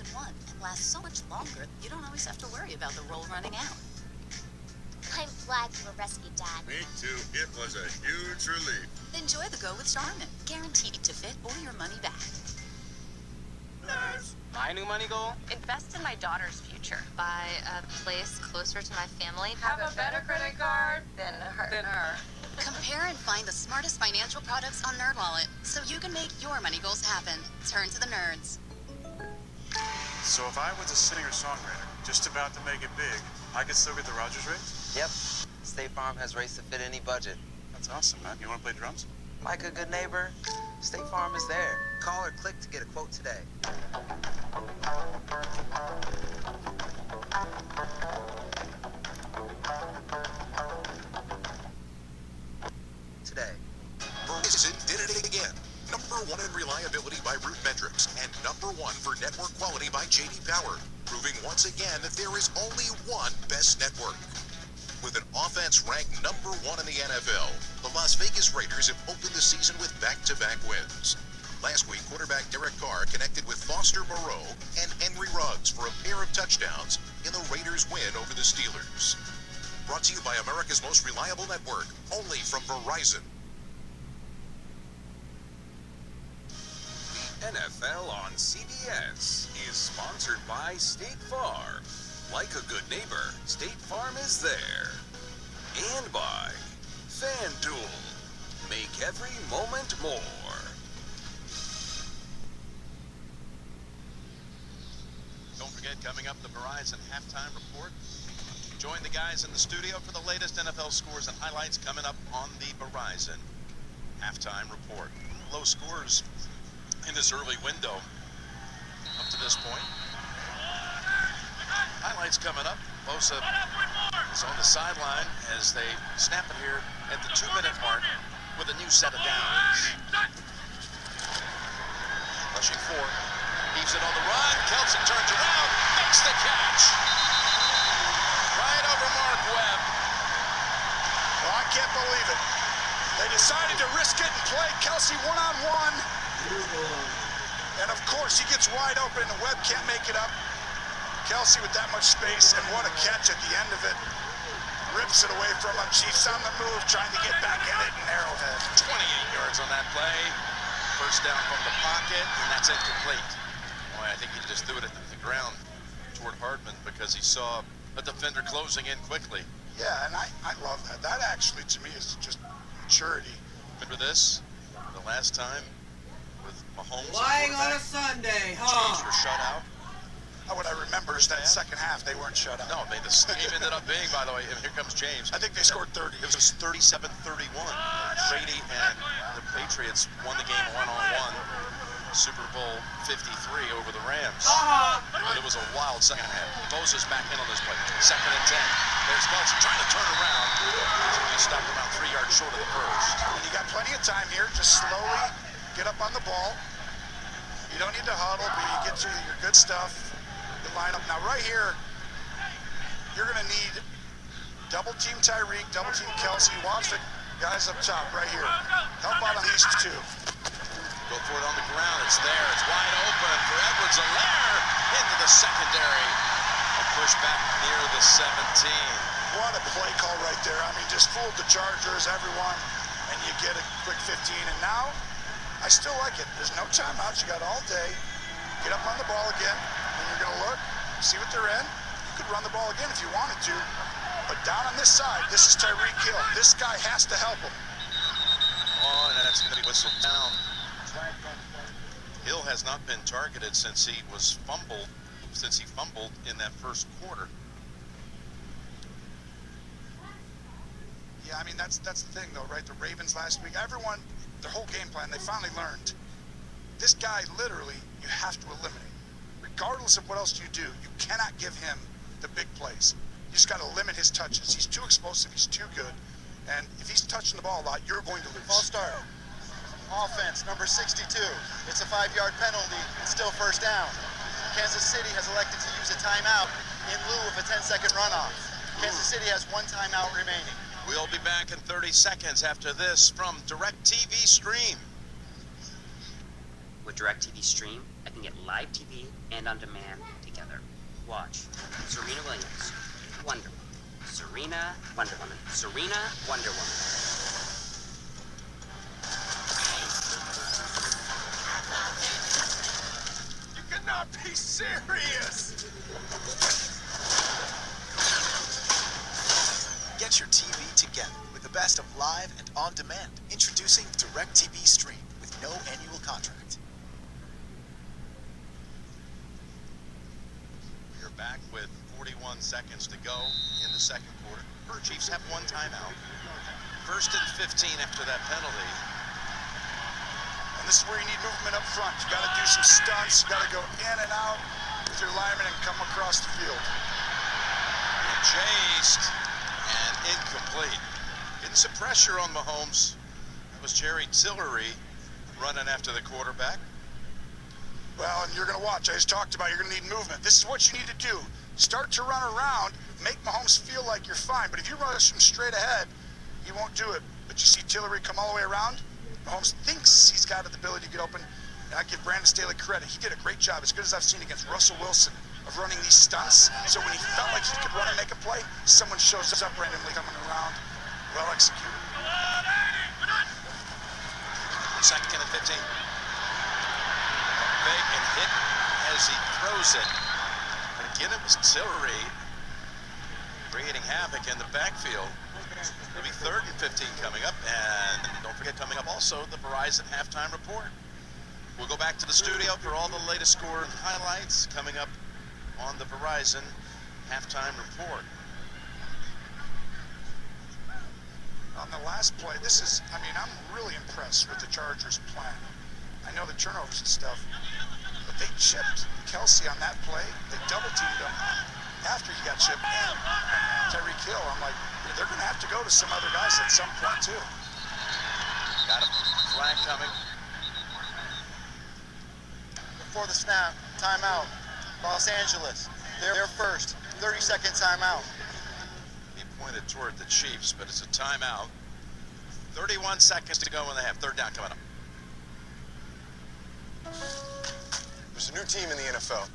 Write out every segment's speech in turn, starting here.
in one and lasts so much longer, you don't always have to worry about the roll running out. I'm glad you were rescued, Dad. Me too. It was a huge relief. Enjoy the Go with Charmin. Guaranteed to fit or your money back. Nerds. My new money goal? Invest in my daughter's future. Buy a place closer to my family. Have a better credit card than her. Compare and find the smartest financial products on NerdWallet so you can make your money goals happen. Turn to the nerds. So if I was a singer-songwriter, just about to make it big, I could still get the Rogers rates? Yep. State Farm has rates to fit any budget. That's awesome, man. You want to play drums? Like a good neighbor, State Farm is there. Call or click to get a quote today. Verizon did it again. #1 in reliability by RootMetrics and #1 for network quality by J.D. Power, proving once again that there is only one best network. With an offense ranked #1 in the NFL, the Las Vegas Raiders have opened the season with back-to-back wins. Last week, quarterback Derek Carr connected with Foster Moreau and Henry Ruggs for a pair of touchdowns in the Raiders' win over the Steelers. Brought to you by America's most reliable network, only from Verizon. The NFL on CBS is sponsored by State Farm. Like a good neighbor, State Farm is there. And by FanDuel. Make every moment more. Don't forget, coming up, the Verizon Halftime Report. Join the guys in the studio for the latest NFL scores and highlights coming up on the Verizon Halftime Report. Low scores in this early window up to this point. Highlights coming up. Bosa is on the sideline as they snap it here at the 2-minute mark with a new set of downs. Rushing 4. Heaves it on the run. Kelce turns around. Makes the catch. Right over Mark Webb. Well, I can't believe it. They decided to risk it and play Kelce one-on-one. And of course, he gets wide open and Webb can't make it up. Kelce with that much space, and what a catch at the end of it. Rips it away from him. Chiefs on the move, trying to get back in it, and Arrowhead. 28 yards on that play. First down from the pocket, and that's incomplete. Boy, I think he just threw it at the ground toward Hardman because he saw a defender closing in quickly. Yeah, and I love that. That actually, to me, is just maturity. Remember this? The last time with Mahomes. Lying on a Sunday, huh? Chiefs were shut out. What I remember is that second half, they weren't shut out. No, the game ended up being, by the way, and here comes James. I think they scored 30. It was 37-31. Brady and the Patriots won the game one-on-one. Super Bowl 53 over the Rams. But it was a wild second half. Bosa's back in on this play. 2nd and 10. There's Kelce trying to turn around. He stopped about 3 yards short of the first. And you got plenty of time here. Just slowly get up on the ball. You don't need to huddle, but you get to your good stuff. Lineup. Now right here, you're going to need double team Tyreek, double team Kelce. Watch the guys up top right here. Help out on these two. Go for it on the ground. It's there. It's wide open for Edwards-Helaire into the secondary. A push back near the 17. What a play call right there. I mean, just fooled the Chargers, everyone, and you get a quick 15. And now, I still like it. There's no timeouts. You got all day. Get up on the ball again. And you're going to look, see what they're in. You could run the ball again if you wanted to. But down on this side, this is Tyreek Hill. This guy has to help him. Oh, and that's going to be whistled down. Hill has not been targeted since he fumbled in that first quarter. Yeah, I mean, that's the thing, though, right? The Ravens last week, everyone, their whole game plan, they finally learned. This guy, literally, you have to eliminate. Regardless of what else you do, you cannot give him the big plays. You just got to limit his touches. He's too explosive. He's too good. And if he's touching the ball a lot, you're going to lose. False start. Offense, number 62. It's a 5-yard penalty. It's still first down. Kansas City has elected to use a timeout in lieu of a 10-second runoff. Kansas City has 1 timeout remaining. We'll be back in 30 seconds after this from DirecTV Stream. With DirecTV Stream, I can get live TV and on demand together. Watch Serena Williams, Wonder Woman. Serena, Wonder Woman. Serena, Wonder Woman. You cannot be serious! Get your TV together with the best of live and on demand. Introducing DirecTV Stream with no annual contract. You're back with 41 seconds to go in the second quarter. The Chiefs have one timeout. 1st and 15 after that penalty. And this is where you need movement up front. You got to do some stunts. You got to go in and out with your lineman and come across the field. And chased and incomplete. Getting some pressure on Mahomes. That was Jerry Tillery running after the quarterback. Well, and you're going to watch. I just talked about you're going to need movement. This is what you need to do. Start to run around, make Mahomes feel like you're fine. But if you rush him straight ahead, he won't do it. But you see Tillery come all the way around. Mahomes thinks he's got the ability to get open. And I give Brandon Staley credit. He did a great job, as good as I've seen against Russell Wilson, of running these stunts. So when he felt like he could run and make a play, someone shows up randomly coming around. Well executed. 2nd and 15. Big and hit as he throws it. And again, it was Tillery creating havoc in the backfield. It'll be 3rd and 15 coming up. And don't forget, coming up also, the Verizon halftime report. We'll go back to the studio for all the latest score and highlights coming up on the Verizon halftime report. On the last play, I'm really impressed with the Chargers' plan. I know the turnovers and stuff, but they chipped Kelsey on that play. They double-teamed him after he got chipped. And Tyreek Hill, I'm like, they're going to have to go to some other guys at some point, too. Got a flag coming. Before the snap, timeout. Los Angeles, they're first. 30-second timeout. He pointed toward the Chiefs, but it's a timeout. 31 seconds to go in the half. 3rd down coming up. There's a new team in the NFL.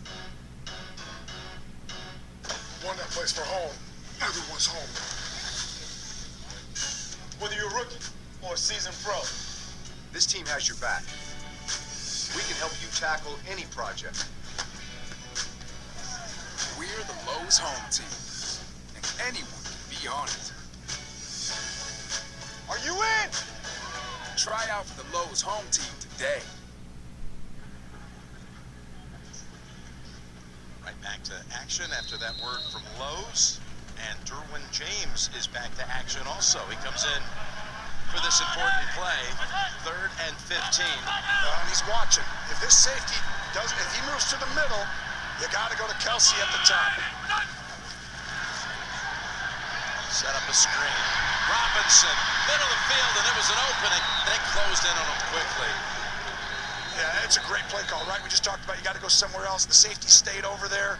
One that plays for home. Everyone's home. Whether you're a rookie or a seasoned pro, this team has your back. We can help you tackle any project. We're the Lowe's home team, and anyone can be on it. Are you in? Try out for the Lowe's home team today. Right back to action after that word from Lowe's. And Derwin James is back to action also. He comes in for this important play. 3rd and 15. And he's watching. If this safety doesn't, if he moves to the middle, you got to go to Kelsey at the top. Set up a screen. Robinson, middle of the field, and it was an opening. They closed in on him quickly. Yeah, it's a great play call, right? We just talked about you got to go somewhere else. The safety stayed over there.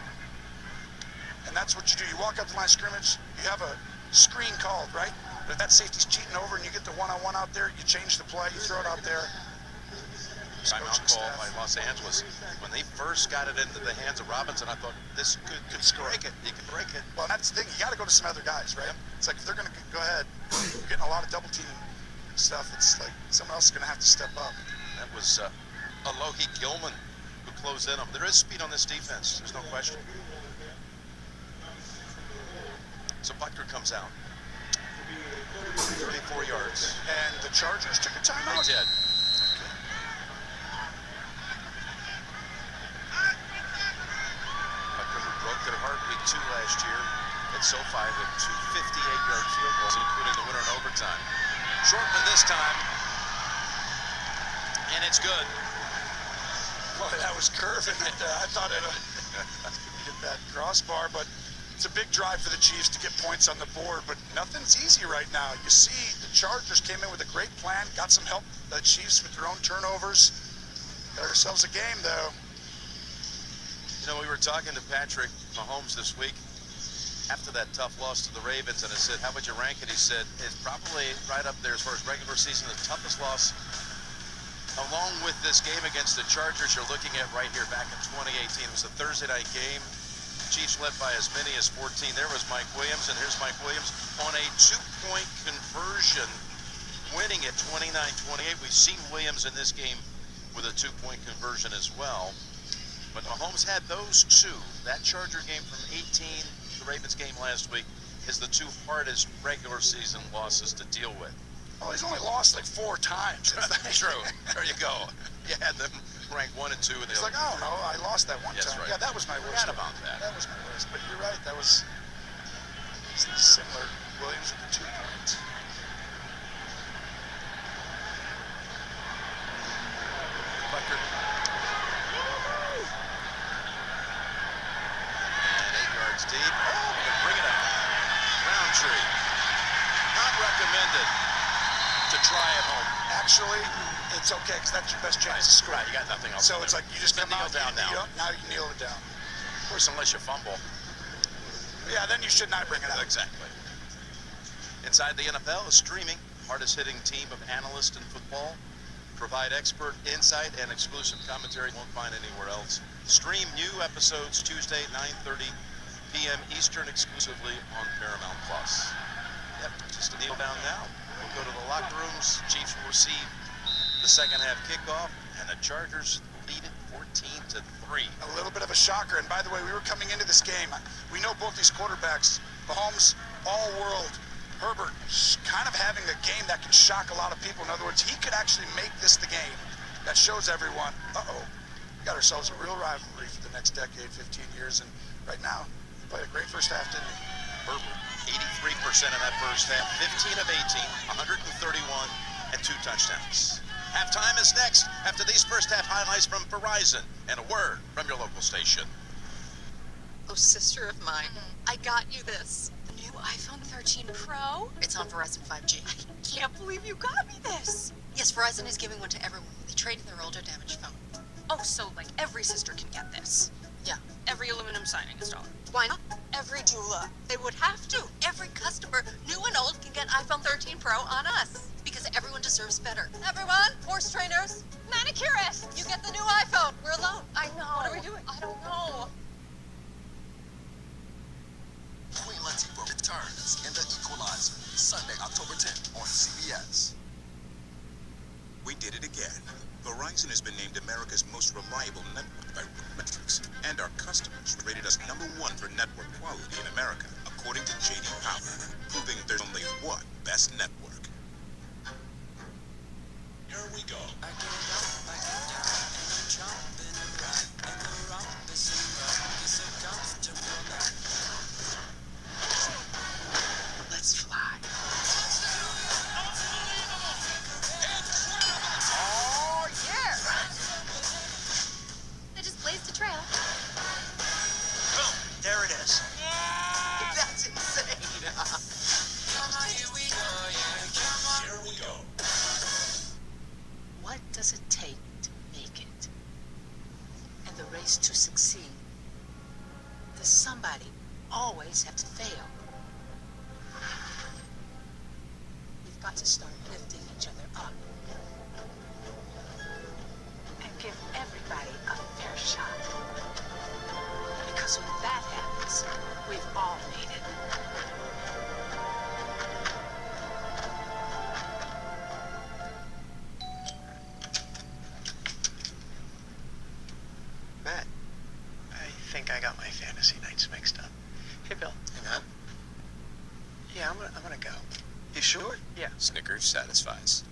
And that's what you do. You walk up the line of scrimmage, you have a screen called, right? But if that safety's cheating over and you get the one-on-one out there, you change the play, you throw it out there. Timeout call by Los Angeles. When they first got it into the hands of Robinson, I thought this could break it. He could break it. Well, that's the thing. You got to go to some other guys, right? It's like if they're going to go ahead, you're getting a lot of double team stuff. It's like someone else is going to have to step up. That was Alohi Gilman who closed in on him. There is speed on this defense. There's no question. So Butker comes out. 34 yards. And the Chargers took a timeout? They did. Butker, who broke their heart week 2 last year at SoFi with 2 58-yard field goals, including the winner in overtime. Shortman this time. And it's good. Boy, that was curving. I thought it hit that crossbar, but it's a big drive for the Chiefs to get points on the board, but nothing's easy right now. You see, the Chargers came in with a great plan, got some help, the Chiefs with their own turnovers. Got ourselves a game, though. You know, we were talking to Patrick Mahomes this week after that tough loss to the Ravens, and I said, how would you rank it? He said, it's probably right up there as far as regular season, the toughest loss along with this game against the Chargers you're looking at right here back in 2018. It was a Thursday night game. Chiefs led by as many as 14. There was Mike Williams, and here's Mike Williams on a two-point conversion, winning at 29-28. We've seen Williams in this game with a two-point conversion as well. But Mahomes had those two. That Charger game from 18, the Ravens game last week, is the two hardest regular season losses to deal with. Well, he's only lost like 4 times. True. There you go. You had them ranked 1 and 2. And he's like, oh, no, I lost that one time. Right. Yeah, that was my worst. Forgot about that. That was my worst. But you're right. That was similar. Williams with the 2 points. Bucker. And 8 yards deep. Oh, we can bring it up. Roundtree. Not recommended to try at home. Actually, it's okay because that's your best chance to score. Right, you got nothing else. So it's like you just come out down now. Now you kneel it down. Of course, unless you fumble. Yeah, then you should not bring it up. Exactly. Inside the NFL is streaming. Hardest hitting team of analysts in football. Provide expert insight and exclusive commentary you won't find anywhere else. Stream new episodes Tuesday, 9:30 p.m. Eastern, exclusively on Paramount Plus. Yep, just to kneel down now. We'll go to the locker rooms. Chiefs will receive the second half kickoff, and the Chargers lead it 14-3. A little bit of a shocker. And by the way, we were coming into this game. We know both these quarterbacks, Mahomes, all-world, Herbert, kind of having a game that can shock a lot of people. In other words, he could actually make this the game that shows everyone, uh-oh, we got ourselves a real rivalry for the next decade, 15 years. And right now, we played a great first half, didn't we? Herbert, 83% in that first half, 15 of 18, 131, and 2 touchdowns. Halftime is next after these first half highlights from Verizon and a word from your local station. Oh, sister of mine, I got you this. The new iPhone 13 Pro? It's on Verizon 5G. I can't believe you got me this. Yes, Verizon is giving one to everyone when they trade in their older damaged phone. Oh, so like every sister can get this? Yeah. Every aluminum siding installer? Why not? Every doula? They would have to. Every customer, new and old, can get iPhone 13 Pro on us. Because everyone deserves better. Everyone, horse trainers, manicurists, you get the new iPhone. We're alone. I know. What are we doing? I don't know. Queen Latifah returns in The Equalizer, Sunday, October 10th on CBS. We did it again. Verizon has been named America's most reliable network by RootMetrics, and our customers rated us #1 for network quality in America, according to J.D. Power, proving there's only one best network. Here we go. Let's fly. Oh, yeah. They just blazed a trail. Boom, there it is. That's insane. Here we go. What does it take to make it? In the race to succeed, does somebody always have to fail? We've got to start lifting each other up and give everybody a fair shot. Because when that happens, we've all made it. Matt, I think I got my fantasy nights mixed up. Hey, Bill. Hey, Matt. Yeah, I'm gonna go. You sure? Yeah. Snickers satisfies.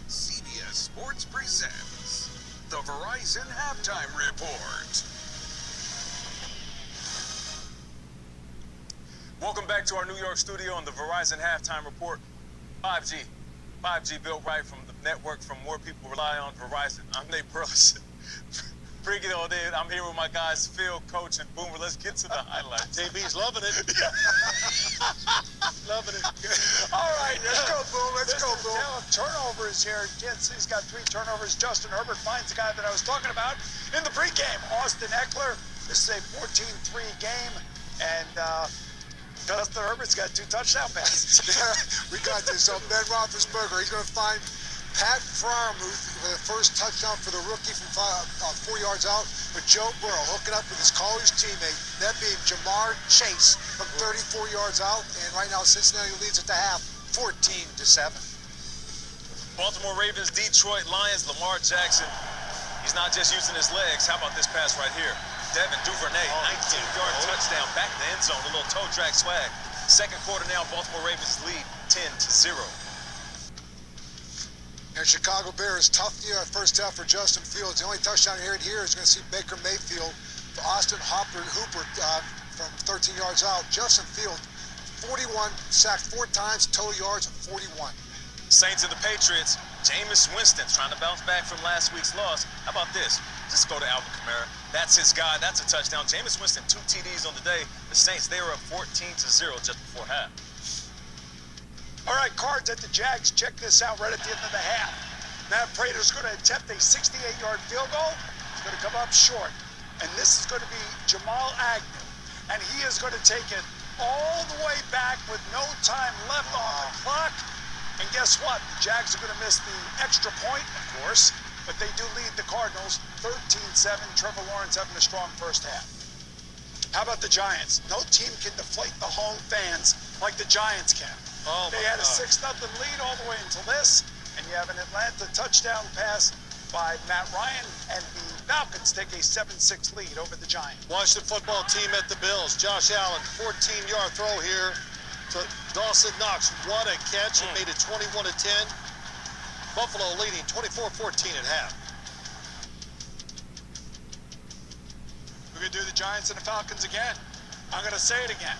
CBS Sports presents the Verizon Halftime Report. Welcome back to our New York studio on the Verizon Halftime Report. 5G. 5G built right from the network from more people rely on Verizon. I'm Nate Burleson. Bring it all in. I'm here with my guys, Phil, Coach, and Boomer. Let's get to the highlights. JB's loving it. Loving it. All right, let's go, Boom. Let's go, Boom. Turnovers here. He's got 3 turnovers. Justin Herbert finds the guy that I was talking about in the pregame, Austin Eckler. This is a 14-3 game. And Justin Herbert's got 2 touchdown passes. We got this. Ben Roethlisberger, he's going to find Pat Freiermuth for the first touchdown for the rookie from 4 yards out. But Joe Burrow hooking up with his college teammate, that being Jamar Chase from 34 yards out. And right now Cincinnati leads at the half, 14-7. Baltimore Ravens, Detroit Lions, Lamar Jackson. He's not just using his legs. How about this pass right here? Devin Duvernay, 19-yard touchdown, back in the end zone, a little toe drag swag. Second quarter now, Baltimore Ravens lead 10-0. And Chicago Bears, tough first half for Justin Fields. The only touchdown here is going to see Baker Mayfield for Austin Hooper from 13 yards out. Justin Fields, 41, sacked 4 times, total yards of 41. Saints and the Patriots, Jameis Winston trying to bounce back from last week's loss. How about this? Just go to Alvin Kamara. That's his guy. That's a touchdown. Jameis Winston, 2 TDs on the day. The Saints, they were up 14-0 just before half. All right, Cards at the Jags. Check this out right at the end of the half. Matt Prater's going to attempt a 68-yard field goal. He's going to come up short. And this is going to be Jamal Agnew. And he is going to take it all the way back with no time left on the clock. And guess what? The Jags are going to miss the extra point, of course, but they do lead the Cardinals 13-7. Trevor Lawrence having a strong first half. How about the Giants? No team can deflate the home fans like the Giants can. They had a 6-0 lead all the way until this, and you have an Atlanta touchdown pass by Matt Ryan, and the Falcons take a 7-6 lead over the Giants. Washington football team at the Bills. Josh Allen, 14-yard throw here to Dawson Knox. What a catch. It made it 21-10. Buffalo leading 24-14 at half. We're going to do the Giants and the Falcons again. I'm going to say it again.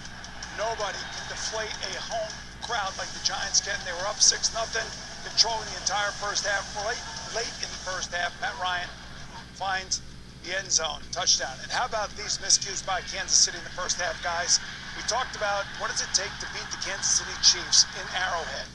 Nobody can deflate a home crowd like the Giants can. They were up 6-0, controlling the entire first half. Late in the first half, Matt Ryan finds the end zone, touchdown. And how about these miscues by Kansas City in the first half, guys? We talked about what does it take to beat the Kansas City Chiefs in Arrowhead.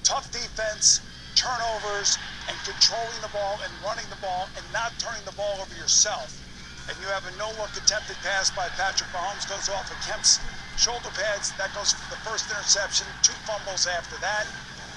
Tough defense, turnovers, and controlling the ball and running the ball and not turning the ball over yourself. And you have a no-look attempted pass by Patrick Mahomes, goes off of Kemp's shoulder pads. That goes for the first interception, 2 fumbles after that.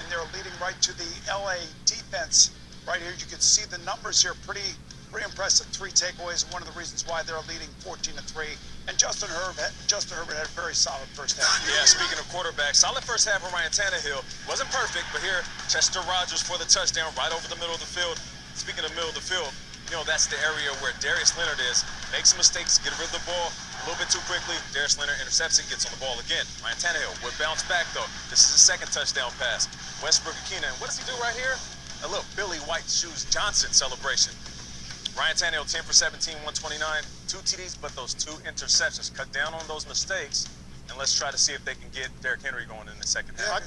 And they're leading right to the LA defense. Right here, you can see the numbers here, pretty impressive. 3 takeaways, and one of the reasons why they're leading 14-3. And Justin Herbert had a very solid first half. Yeah, speaking of quarterbacks, solid first half of Ryan Tannehill. Wasn't perfect, but here, Chester Rogers for the touchdown right over the middle of the field. Speaking of middle of the field, you know, that's the area where Darius Leonard is. Makes some mistakes, get rid of the ball a little bit too quickly. Darius Leonard intercepts it, gets on the ball again. Ryan Tannehill would bounce back, though. This is his second touchdown pass. Westbrook Akina, what does he do right here? A little Billy White Shoes Johnson celebration. Ryan Tannehill, 10 for 17, 129, 2 TDs, but those 2 interceptions. Cut down on those mistakes, and let's try to see if they can get Derrick Henry going in the second half.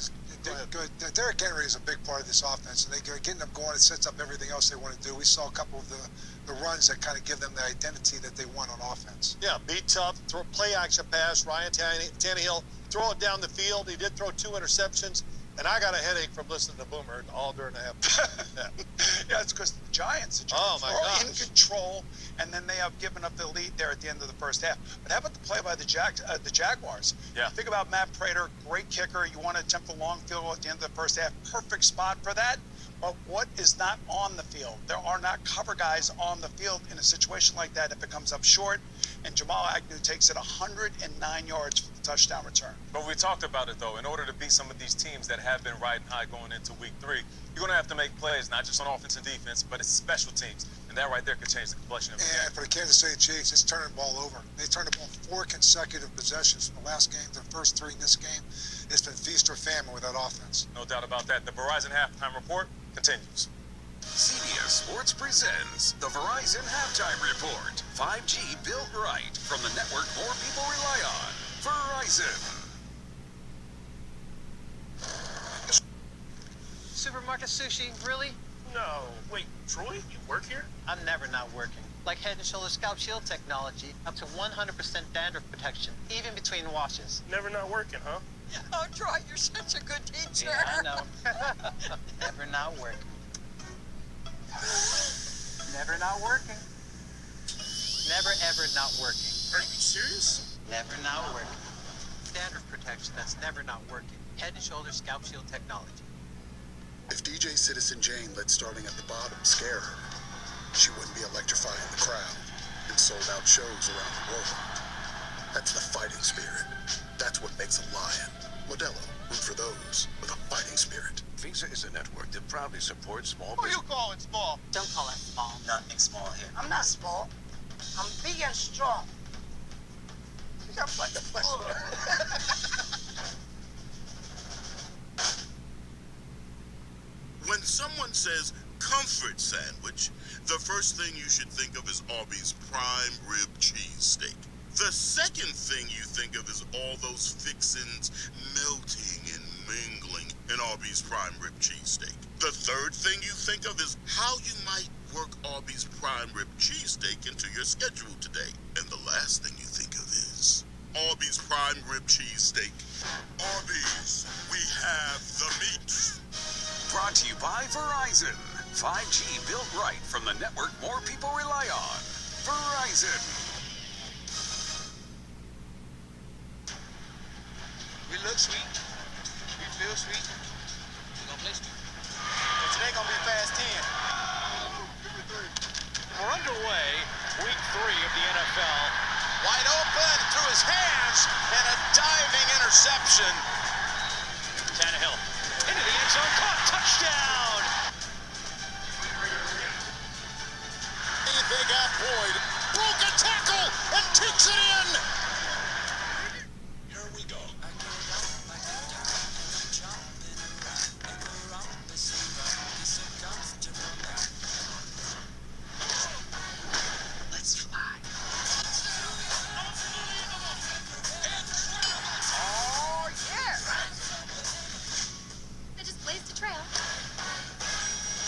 Derrick Henry is a big part of this offense, and they're getting them going. It sets up everything else they want to do. We saw a couple of the runs that kind of give them the identity that they want on offense. Yeah, be tough, throw play action pass. Ryan Tannehill, throw it down the field. He did throw 2 interceptions. And I got a headache from listening to Boomer all during the half. Yeah, it's because the Giants are in control, and then they have given up the lead there at the end of the first half. But how about the play by the Jaguars? Yeah. Think about Matt Prater, great kicker. You want to attempt a long field goal at the end of the first half. Perfect spot for that. But what is not on the field? There are not cover guys on the field in a situation like that if it comes up short. And Jamal Agnew takes it 109 yards for the touchdown return. But we talked about it, though. In order to beat some of these teams that have been riding high going into week 3, you're going to have to make plays, not just on offense and defense, but it's special teams. And that right there could change the complexion of the game. And for the Kansas City Chiefs, it's turning the ball over. They turned the ball 4 consecutive possessions from the last game. The first 3 in this game. It's been feast or famine with that offense. No doubt about that. The Verizon Halftime Report continues. CBS Sports presents the Verizon Halftime Report. 5G built right from the network more people rely on. Verizon. Supermarket sushi, really? No. Wait, Troy, you work here? I'm never not working. Like Head & Shoulders Scalp Shield technology, up to 100% dandruff protection, even between washes. Never not working, huh? Oh, Troy, you're such a good teacher. Yeah, I know. Never not working. Never not working. Never, ever not working. Are you serious? Never not working. Dandruff protection that's never not working. Head and Shoulders Scalp Shield technology. If DJ Citizen Jane let starting at the bottom scare her, she wouldn't be electrifying the crowd in sold-out shows around the world. That's the fighting spirit. That's what makes a lion. Modelo, root for those with a fighting spirit. Visa is a network that proudly supports small Who business. you calling small? Don't call us small. Nothing small here. I'm not small. I'm big and strong. I'm like the flesh. When someone says comfort sandwich, the first thing you should think of is Arby's prime rib cheesesteak. The second thing you think of is all those fixins melting and mingling in Arby's prime rib cheesesteak. The third thing you think of is how you might work Arby's prime rib cheesesteak into your schedule today. And the last thing you think of is Arby's prime rib cheesesteak. Arby's, we have the meat. Brought to you by Verizon. 5G built right from the network more people rely on. Verizon. We look sweet. We feel sweet. We gonna play sweet. And today gonna be fast 10. We're underway, week 3 of the NFL. Wide open through his hands and a diving interception. Tannehill into the end zone, caught, touchdown! They got Boyd. Broke a tackle and takes it in. Here we go. Let's fly. Oh, yeah. They just blazed a trail.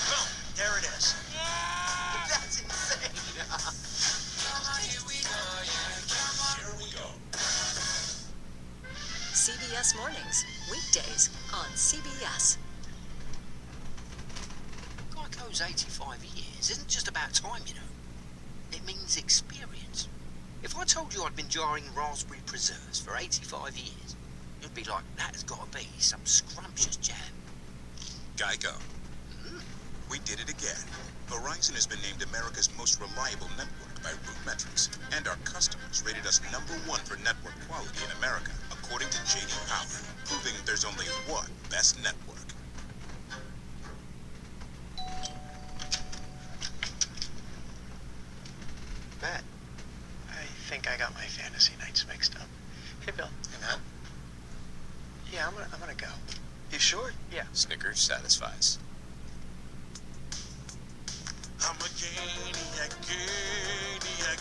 Boom, there it is. That's insane. Here we go. CBS Mornings, weekdays on CBS. Geico's 85 years isn't just about time, you know. It means experience. If I told you I'd been jarring raspberry preserves for 85 years, you'd be like, that has got to be some scrumptious jam. Geico. We did it again. Verizon has been named America's most reliable network by RootMetrics, and our customers rated us #1 for network quality in America, according to J.D. Power, proving there's only one best network. Matt, I think I got my fantasy nights mixed up. Hey, Bill. Hey, Matt. Yeah, I'm gonna go. You sure? Yeah. Snickers satisfies. I'm a ganiac,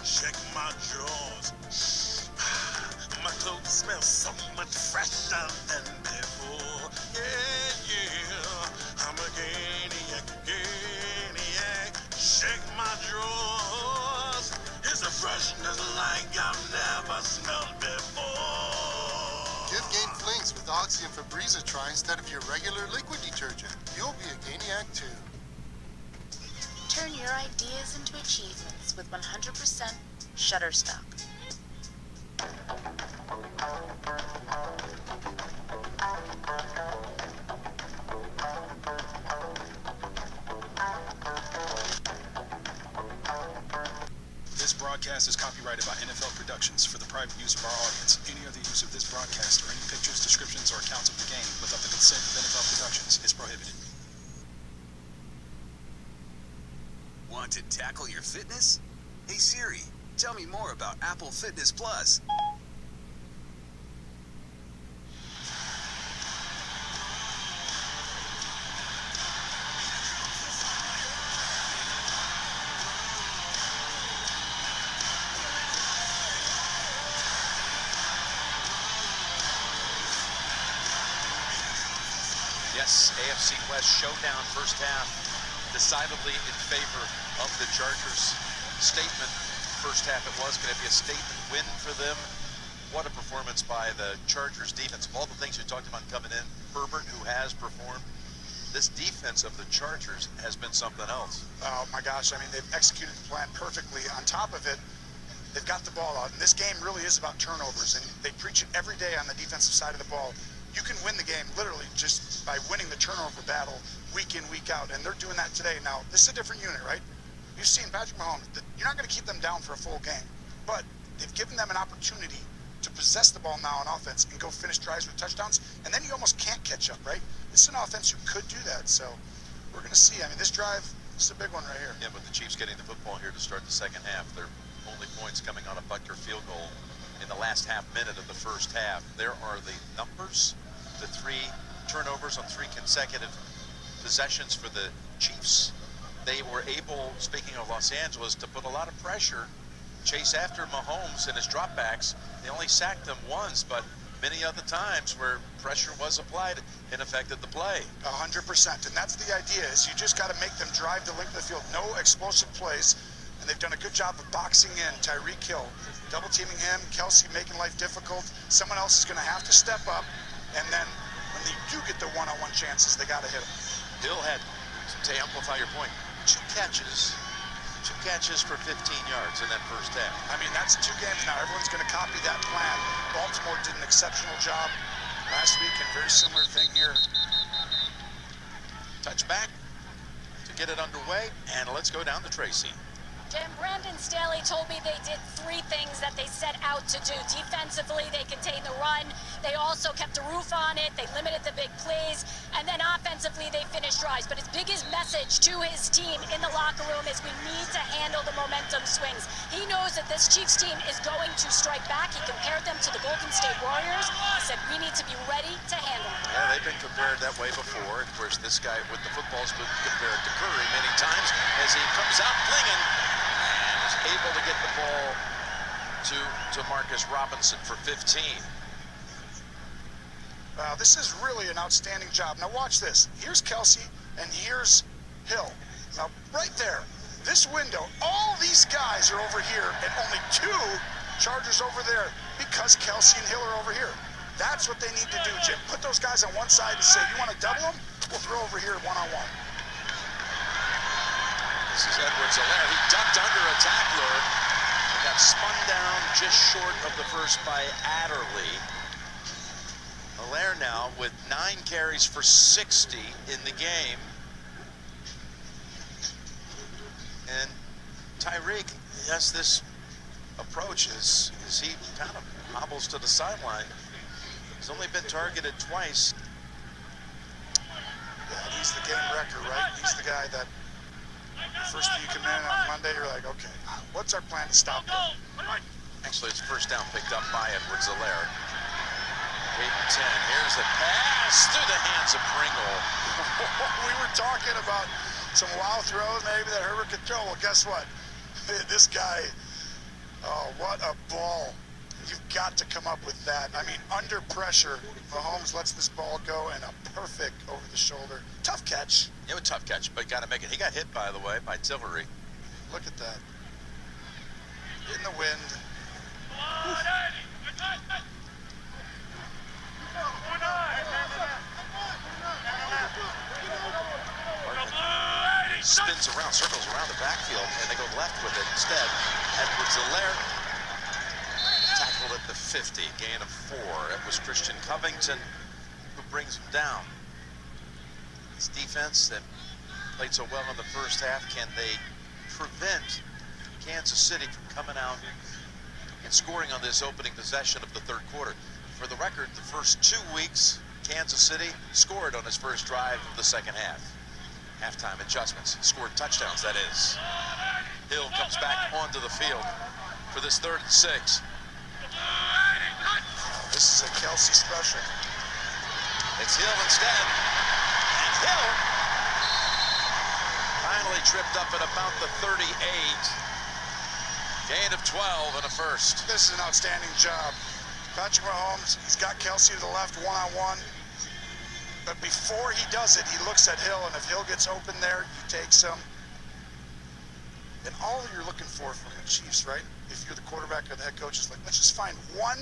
check my drawers. My clothes smell so much fresher than before. Yeah, yeah. I'm a ganiac, check my drawers. It's a freshness like I've never smelled before. Give Gain Flings with Oxy and Febreze a try instead of your regular liquid detergent. You'll be a Ganiac too. Turn your ideas into achievements with 100% Shutterstock. This broadcast is copyrighted by NFL Productions for the private use of our audience. Any other use of this broadcast or any pictures, descriptions, or accounts of the game without the consent of NFL Productions is prohibited. Want to tackle your fitness? Hey Siri, tell me more about Apple Fitness Plus. Yes, AFC West showdown first half, decidedly in favor of the Chargers. Statement first half it was going to be a statement win for them. What a performance by the Chargers defense. Of all the things you talked about coming in, Herbert, who has performed, this defense of the Chargers has been something else. Oh my gosh, I mean, they've executed the plan perfectly. On top of it, They've got the ball out, and this game really is about turnovers, and they preach it every day on the defensive side of the ball. You can win the game literally just by winning the turnover battle week in, week out, and they're doing that today. Now, this is a different unit, right? You've seen Patrick Mahomes. You're not going to keep them down for a full game, but they've given them an opportunity to possess the ball now on offense and go finish drives with touchdowns, and then you almost can't catch up, right? This is an offense who could do that, so we're going to see. I mean, this drive, this is a big one right here. Yeah, but the Chiefs getting the football here to start the second half. Their only points coming on a Butker field goal in the last half minute of the first half. There are the numbers, the 3 turnovers on 3 consecutive possessions for the Chiefs. They were able, speaking of Los Angeles, to put a lot of pressure, chase after Mahomes and his dropbacks. They only sacked them once, but many other times where pressure was applied, it affected the play. 100%, and that's the idea, is you just got to make them drive the length of the field. No explosive plays, and they've done a good job of boxing in Tyreek Hill, double teaming him, Kelsey making life difficult. Someone else is going to have to step up, and then when they do get the one-on-one chances, they got to hit them. Hill had, to amplify your point, 2 catches for 15 yards in that first half. I mean, that's 2 games now. Everyone's going to copy that plan. Baltimore did an exceptional job last week, and very similar thing here. Touchback to get it underway, and let's go down to Tracy. Jim, Brandon Staley told me they did 3 things that they set out to do. Defensively, they contained the run. They also kept a roof on it. They limited the big plays. And then offensively, they finished drives. But his biggest message to his team in the locker room is we need to handle the momentum swings. He knows that this Chiefs team is going to strike back. He compared them to the Golden State Warriors. He said we need to be ready to handle them. Yeah, they've been compared that way before. Of course, this guy with the football's been compared to Curry many times as he comes out flinging. Able to get the ball to Marcus Robinson for 15. Wow, this is really an outstanding job. Now watch this. Here's Kelsey, and here's Hill. Now, right there, this window, all these guys are over here, and only 2 Chargers over there because Kelsey and Hill are over here. That's what they need to do, Jim. Put those guys on one side and say, you want to double them? We'll throw over here one-on-one. This is Edwards-Helaire. He ducked under a tackler and got spun down just short of the first by Adderley. Helaire now with 9 carries for 60 in the game. And Tyreek has this approach as he kind of hobbles to the sideline. He's only been targeted twice. Yeah, he's the game wrecker, right? He's the guy that first thing you come in on Monday, you're like, okay, what's our plan to stop him? Actually, it's first down picked up by Edwards-Helaire. 8 and 10. Here's the pass through the hands of Pringle. We were talking about some wild throws maybe that Herbert could throw. Well, guess what? This guy, oh, what a ball. You've got to come up with that. I mean, under pressure, Mahomes lets this ball go and a perfect over the shoulder. Tough catch. It was a tough catch, but got to make it. He got hit, by the way, by Tillery. Look at that. In the wind. Spins around, circles around the backfield, and they go left with it instead. Edwards-Helaire tackled at the 50, gain of 4. It was Christian Covington who brings him down. This defense that played so well in the first half, can they prevent Kansas City from coming out and scoring on this opening possession of the 3rd quarter? For the record, the first 2 weeks, Kansas City scored on its first drive of the 2nd half. Halftime adjustments, scored touchdowns, that is. Hill comes back onto the field for this 3rd and 6. This is a Kelsey special. It's Hill instead. And Hill finally tripped up at about the 38. Gain of 12 and a first. This is an outstanding job. Patrick Mahomes, he's got Kelsey to the left one-on-one. But before he does it, he looks at Hill, and if Hill gets open there, he takes him. And all you're looking for from the Chiefs, right? If you're the quarterback or the head coach, is like, let's just find one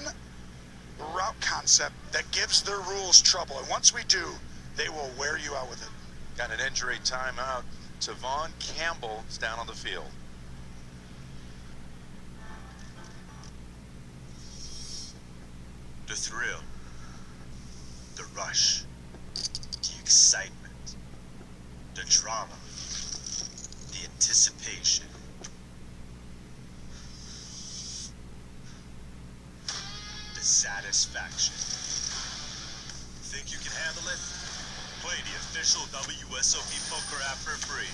route concept that gives their rules trouble. And once we do, they will wear you out with it. Got an injury timeout. Tavon Campbell is down on the field. The thrill, the rush, the excitement, the drama, the anticipation. The satisfaction. Think you can handle it? Play the official WSOP poker app for free.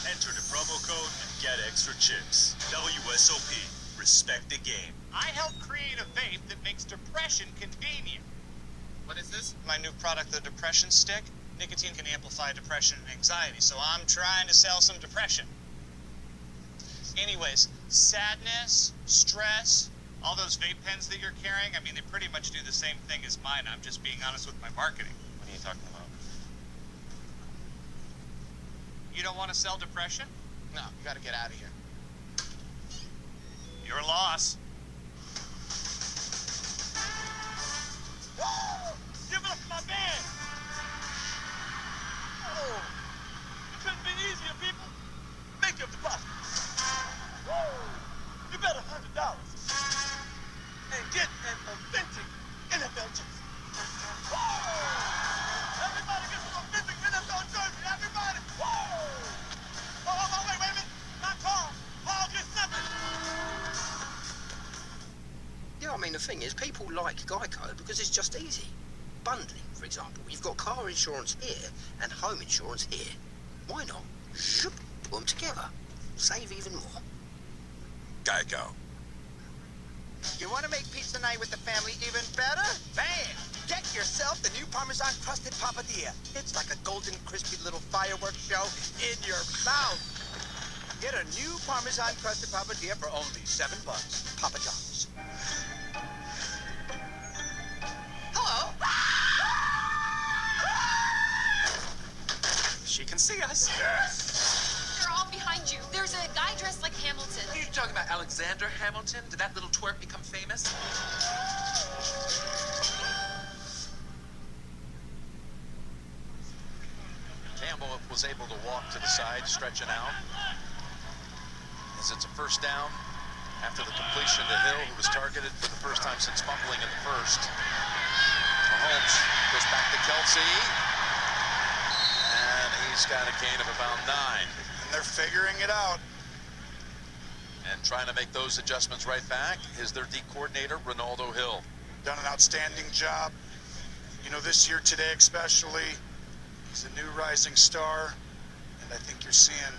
Enter the promo code and get extra chips. WSOP. Respect the game. I helped create a vape that makes depression convenient. What is this? My new product, the Depression Stick. Nicotine can amplify depression and anxiety, so I'm trying to sell some depression. Anyways, sadness, stress, all those vape pens that you're carrying, I mean, they pretty much do the same thing as mine. I'm just being honest with my marketing. What are you talking about? You don't want to sell depression? No, you gotta get out of here. Your loss. Give it up for my band! Oh, it couldn't be easier, people. Make your deposit. You bet $100 and get an authentic NFL jersey. Everybody gets an authentic NFL jersey. Everybody. Oh, wait a minute. Not Carl. Paul gets nothing. Yeah, I mean, the thing is, people like Geico because it's just easy. Bundling, for example. You've got car insurance here and home insurance here. Why not? Put them together. Save even more. Geico. You want to make pizza night with the family even better? Bam! Get yourself the new Parmesan crusted papadilla. It's like a golden, crispy little fireworks show in your mouth. Get a new Parmesan crusted papadilla for only $7. Papa John's. Hello? She can see us. Yes! They're all behind you. There's a guy dressed like Hamilton. Are you talking about Alexander Hamilton? Did that little twerp become famous? Campbell was able to walk to the side, stretching out. As it's a first down after the completion to Hill, who was targeted for the first time since fumbling in the first. Mahomes goes back to Kelsey. And he's got a gain of about 9. And they're figuring it out. And trying to make those adjustments right back is their D coordinator, Ronaldo Hill. Done an outstanding job. You know, this year today especially, he's a new rising star. And I think you're seeing,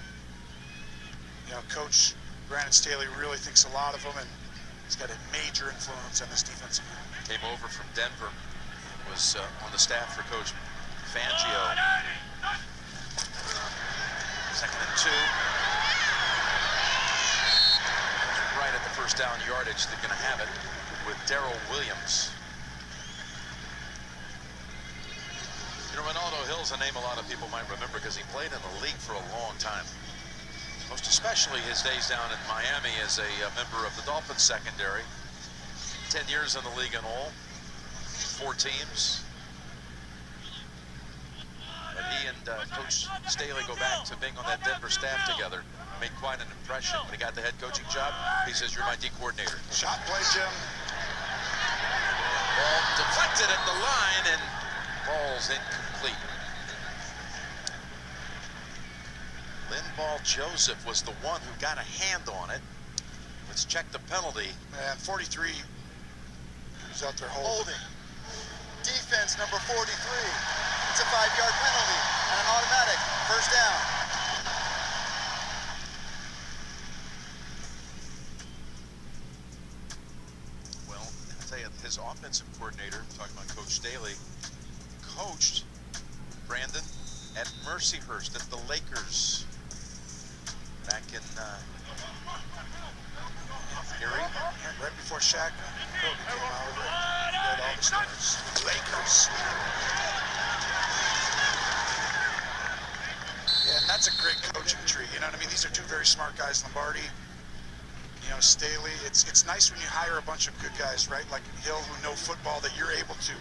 you know, Coach Brandon Staley really thinks a lot of him, and he's got a major influence on this defensive unit. Came over from Denver, was on the staff for Coach Fangio. 2nd and 2. Right at the first down yardage, they're going to have it with Darrell Williams. You know, Ronaldo Hill's a name a lot of people might remember because he played in the league for a long time. Most especially his days down in Miami as a member of the Dolphins secondary. 10 years in the league in all, 4 teams. But he and Coach Staley go back to being on that Denver staff together. Made quite an impression when he got the head coaching job. He says, "You're my D coordinator." Shot play, Jim. Ball deflected at the line and ball's incomplete. Linval Joseph was the one who got a hand on it. Let's check the penalty. Man, 43. He's out there holding. Defense number 43. It's a 5-yard penalty and an automatic first down. Well, I'll tell you, his offensive coordinator, talking about Coach Staley, coached Brandon at Mercyhurst at the Lakers back in Erie. Right before Shaq Kobe came out of it. He had all the stars. Lakers. Yeah, and that's a great coaching tree. You know what I mean? These are 2 very smart guys, Lombardi, you know, Staley. It's nice when you hire a bunch of good guys, right? Like Hill, who know football, that you're able to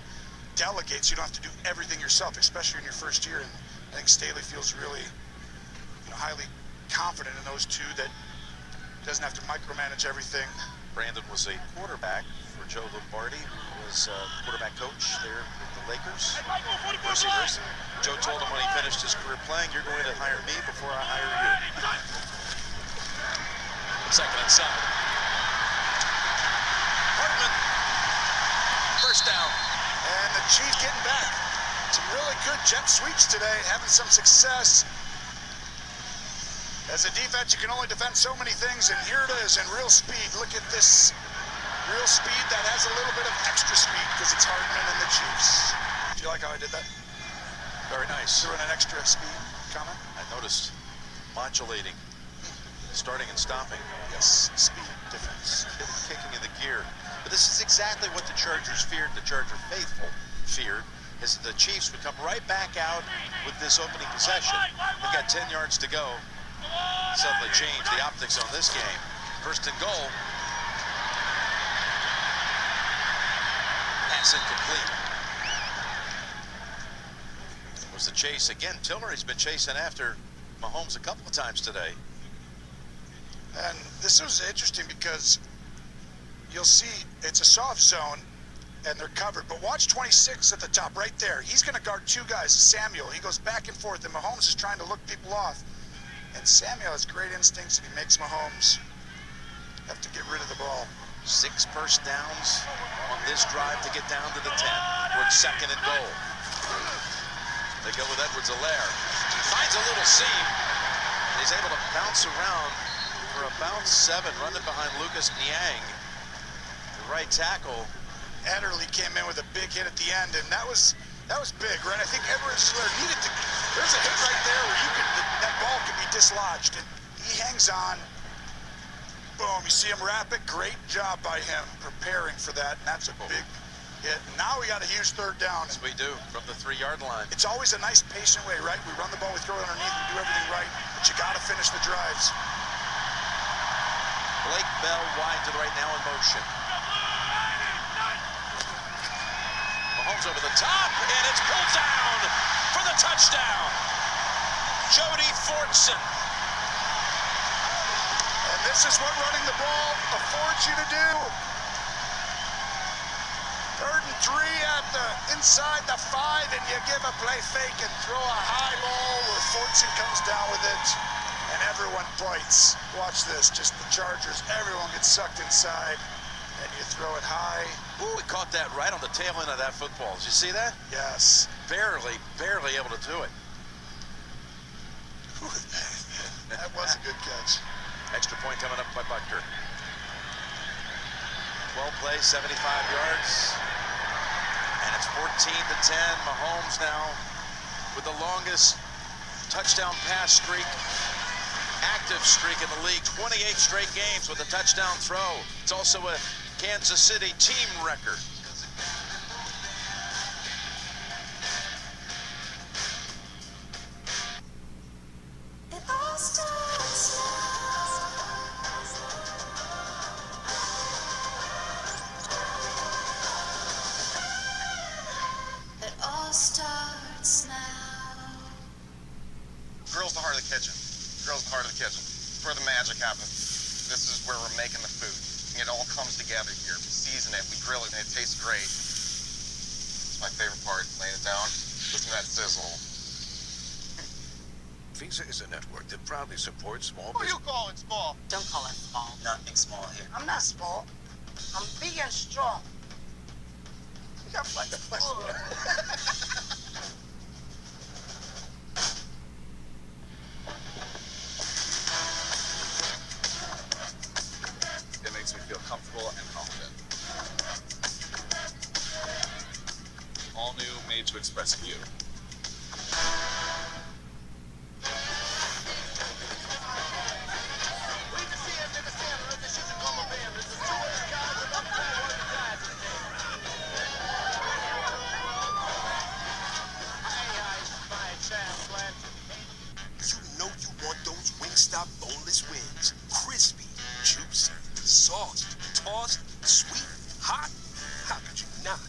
delegate so you don't have to do everything yourself, especially in your first year. And I think Staley feels really, you know, highly confident in those 2, that doesn't have to micromanage everything. Brandon was a quarterback for Joe Lombardi, who was quarterback coach there with the Lakers. Receivers. Joe told him when he finished his career playing, "You're going to hire me before I hire you." 2nd and 7. Hartman. First down. And the Chiefs getting back. Some really good jet sweeps today, having some success. As a defense, you can only defend so many things, and here it is in real speed. Look at this real speed that has a little bit of extra speed because it's Hardman and the Chiefs. Do you like how I did that? Very nice. Threw in an extra speed comment? I noticed modulating, starting and stopping. Yes, speed difference. Kicking in the gear. But this is exactly what the Chargers feared, the Charger faithful feared, is the Chiefs would come right back out with this opening possession. They've got 10 yards to go. Suddenly change the optics on this game. 1st and goal. Pass incomplete. Was the chase again? Tillery's been chasing after Mahomes a couple of times today. And this was interesting because you'll see it's a soft zone and they're covered. But watch 26 at the top right there. He's going to guard 2 guys. Samuel, he goes back and forth, and Mahomes is trying to look people off. And Samuel has great instincts, and he makes Mahomes have to get rid of the ball. 6 first downs on this drive to get down to the 10. We're 2nd and goal. They go with Edwards-Helaire. Finds a little seam. He's able to bounce around for about 7, running behind Lucas Niang. The right tackle. Adderley came in with a big hit at the end, and that was big, right? I think Edwards-Helaire needed to. There's a hit right there where that ball could be dislodged, and he hangs on. Boom! You see him wrap it. Great job by him preparing for that, and that's a big hit. Now we got a huge 3rd down. As we do from the 3-yard line. It's always a nice, patient way, right? We run the ball, we throw it underneath, we do everything right, but you got to finish the drives. Blake Bell wide to the right now in motion. Mahomes over the top, and it's pulled down for the touchdown. Jody Fortson. And this is what running the ball affords you to do. 3rd and 3 at the inside the 5, and you give a play fake and throw a high ball where Fortson comes down with it, and everyone bites. Watch this, just the Chargers, everyone gets sucked inside, and you throw it high. Ooh, he caught that right on the tail end of that football. Did you see that? Yes. Barely able to do it. That was a good catch. Extra point coming up by Butker. 12 plays, 75 yards. And it's 14-10. Mahomes now with the longest touchdown pass streak, active streak in the league. 28 straight games with a touchdown throw. It's also a Kansas City team record. It all starts now. Grill's the heart of the kitchen. Grill's the heart of the kitchen. It's where the magic happens. This is where we're making the food. It all comes together here. We season it, we grill it, and it tastes great. It's my favorite part, laying it down, listen to that sizzle. Visa is a network that proudly supports small Who you calling small? Don't call it small. Nothing small here. I'm not small. I'm big and strong. You got like the It makes me feel comfortable and confident. All new, made to express you. You know you want those Wingstop boneless wings. Crispy, juicy, sauced, tossed, sweet, hot. How could you not?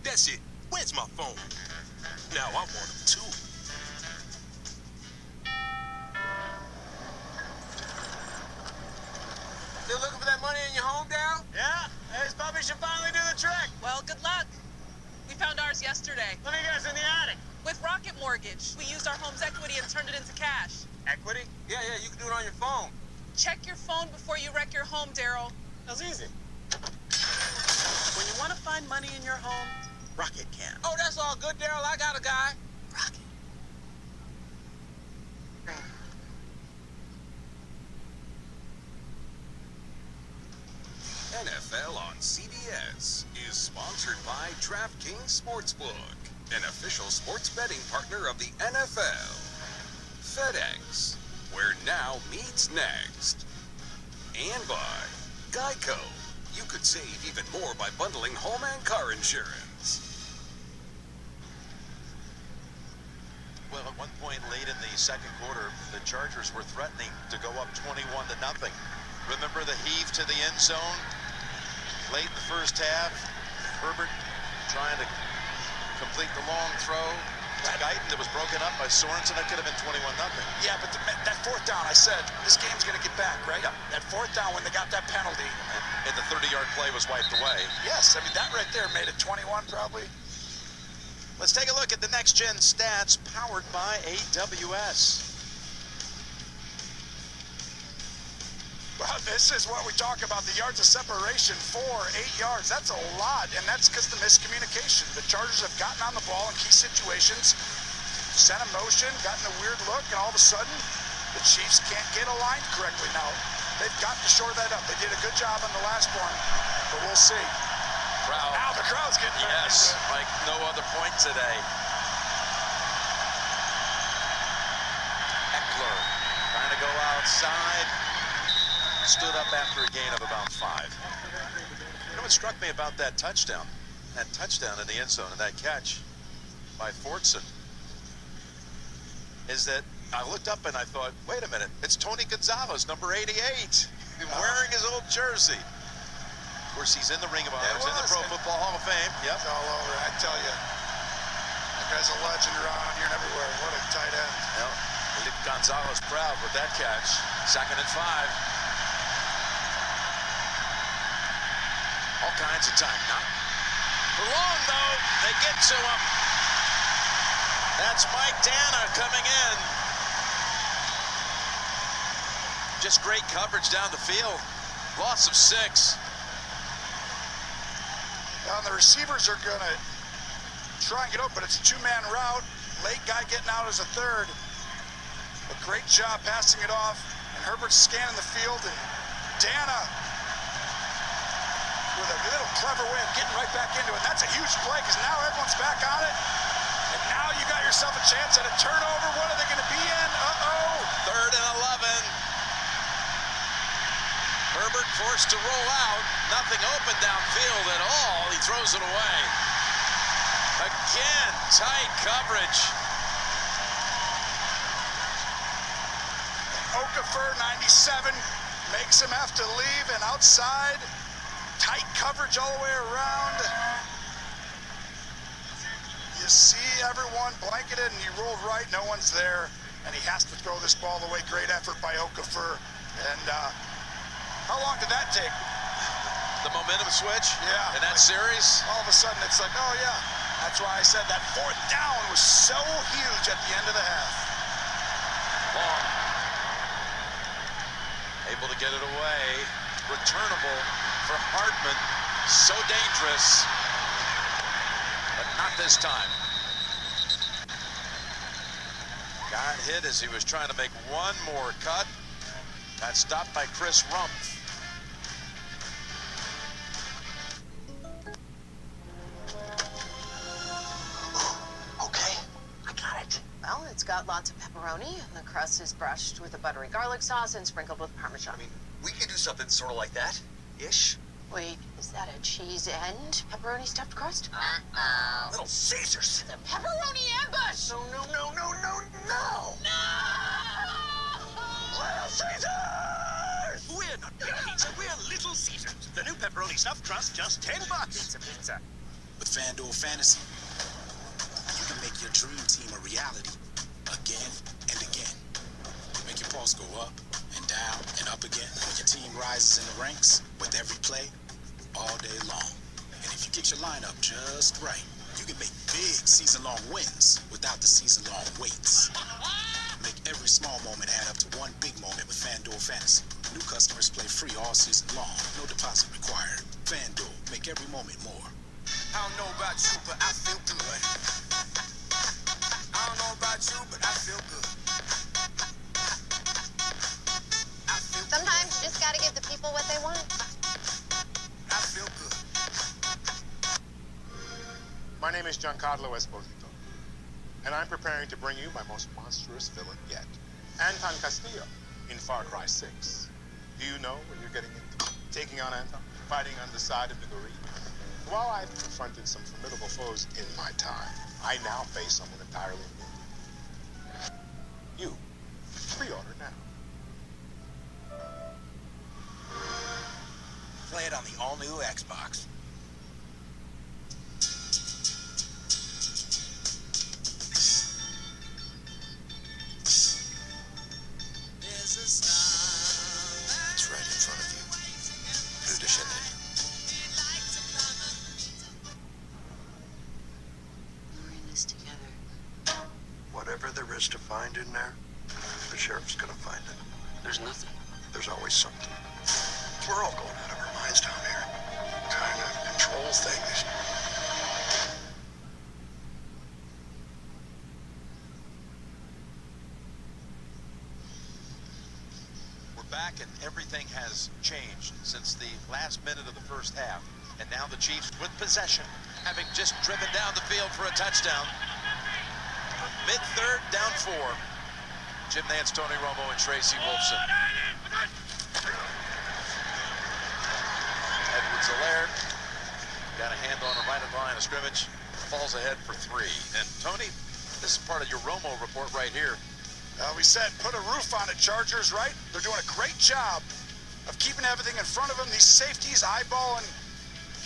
That's it. Where's my phone? Now I yesterday. Let me guess, in the attic. With Rocket Mortgage. We used our home's equity and turned it into cash. Equity? Yeah, you can do it on your phone. Check your phone before you wreck your home, Daryl. That's easy. When you want to find money in your home, Rocket can. Oh, that's all good, Daryl. I got a guy. Rocket. NFL on CBS is sponsored by DraftKings Sportsbook, an official sports betting partner of the NFL. FedEx, where now meets next. And by Geico. You could save even more by bundling home and car insurance. Well, at one point late in the second quarter, the Chargers were threatening to go up 21-0. Remember the heave to the end zone? Late in the first half, Herbert trying to complete the long throw to Guyton that was broken up by Sorensen. That could have been 21-0. Yeah, but that fourth down, I said, this game's going to get back, right? Yep. That fourth down when they got that penalty. And the 30-yard play was wiped away. Yes, I mean, that right there made it 21 probably. Let's take a look at the next-gen stats powered by AWS. Well, this is what we talk about, the yards of separation, 4, 8 yards. That's a lot, and that's because of the miscommunication. The Chargers have gotten on the ball in key situations, sent a motion, gotten a weird look, and all of a sudden, the Chiefs can't get aligned correctly. Now, they've got to shore that up. They did a good job on the last one, but we'll see. Crowd. Now the crowd's getting back Yes, into it. like no other point today. Eckler trying to go outside. Stood up after a gain of about 5. You know what struck me about that touchdown? That touchdown in the end zone and that catch by Fortson is that I looked up and I thought, wait a minute, it's Tony Gonzalez, number 88, wearing his old jersey. Of course, he's in the Ring of Honor, he's in the Pro Football Hall of Fame. Yep. It's all over, I tell you. That guy's a legend around here and everywhere. What a tight end. Well, Gonzalez proud with that catch. 2nd and 5. All kinds of time. Not for long, though. They get to him. That's Mike Dana coming in. Just great coverage down the field. Loss of 6. Now the receivers are going to try and get open. It's a 2-man route. Late guy getting out as a 3rd. A great job passing it off. And Herbert's scanning the field. And Dana with a little clever way of getting right back into it. That's a huge play because now everyone's back on it. And now you got yourself a chance at a turnover. What are they going to be in? Uh-oh. 3rd and 11. Herbert forced to roll out. Nothing open downfield at all. He throws it away. Again, tight coverage. Okafor, 97, makes him have to leave, and outside, tight coverage all the way around. You see everyone blanketed, and he rolled right, no one's there, and he has to throw this ball away. Great effort by Okafor. And how long did that take? The momentum switch? Yeah. In that series? All of a sudden, it's like, oh yeah. That's why I said that 4th down was so huge at the end of the half. Long. Able to get it away. Returnable for Hardman. So dangerous. But not this time. Got hit as he was trying to make one more cut. Got stopped by Chris Rumpf. Well, it's got lots of pepperoni, and the crust is brushed with a buttery garlic sauce and sprinkled with Parmesan. I mean, we can do something sort of like that, ish. Wait, is that a cheese and pepperoni stuffed crust? Little Caesars. The pepperoni ambush! No, no, no, no, no, no! Little Caesars! We're not big pizza, we're Little Caesars. The new pepperoni stuffed crust, just $10. Pizza. With FanDuel Fantasy, you can make your dream team a reality again and again. Make your pulse go up and down and up again when your team rises in the ranks with every play all day long. And if you get your lineup just right, you You can make big season-long wins without the season-long waits. Make every small moment add up to one big moment with FanDuel Fantasy. New customers play free all season long. No deposit required. FanDuel, make every moment more. I don't know about you, but I feel good. I don't know about you, but I feel good. Sometimes you just gotta give the people what they want. I feel good. My name is Giancarlo Esposito, and I'm preparing to bring you my most monstrous villain yet, Anton Castillo in Far Cry 6. Do you know what you're getting into? Taking on Anton, fighting on the side of the Gorilla. While I've confronted some formidable foes in my time, I now face someone entirely new. You. Pre-order now. Play it on the all-new Xbox. It's right in front of you. Hur du känner dig. We're in this together. Whatever there is to find in there, the sheriff's gonna find it. There's nothing. There's always something. We're all going out of our minds down here, trying to control things. We're back and everything has changed since the last minute of the first half. And now the Chiefs with possession, having just driven down the field for a touchdown. Mid-third, down 4. Jim Nance, Tony Romo, and Tracy Wolfson. Edwards-Helaire got a hand on him right at the line of scrimmage. Falls ahead for 3. And Tony, this is part of your Romo report right here. We said put a roof on it, Chargers, right? They're doing a great job of keeping everything in front of them. These safeties eyeballing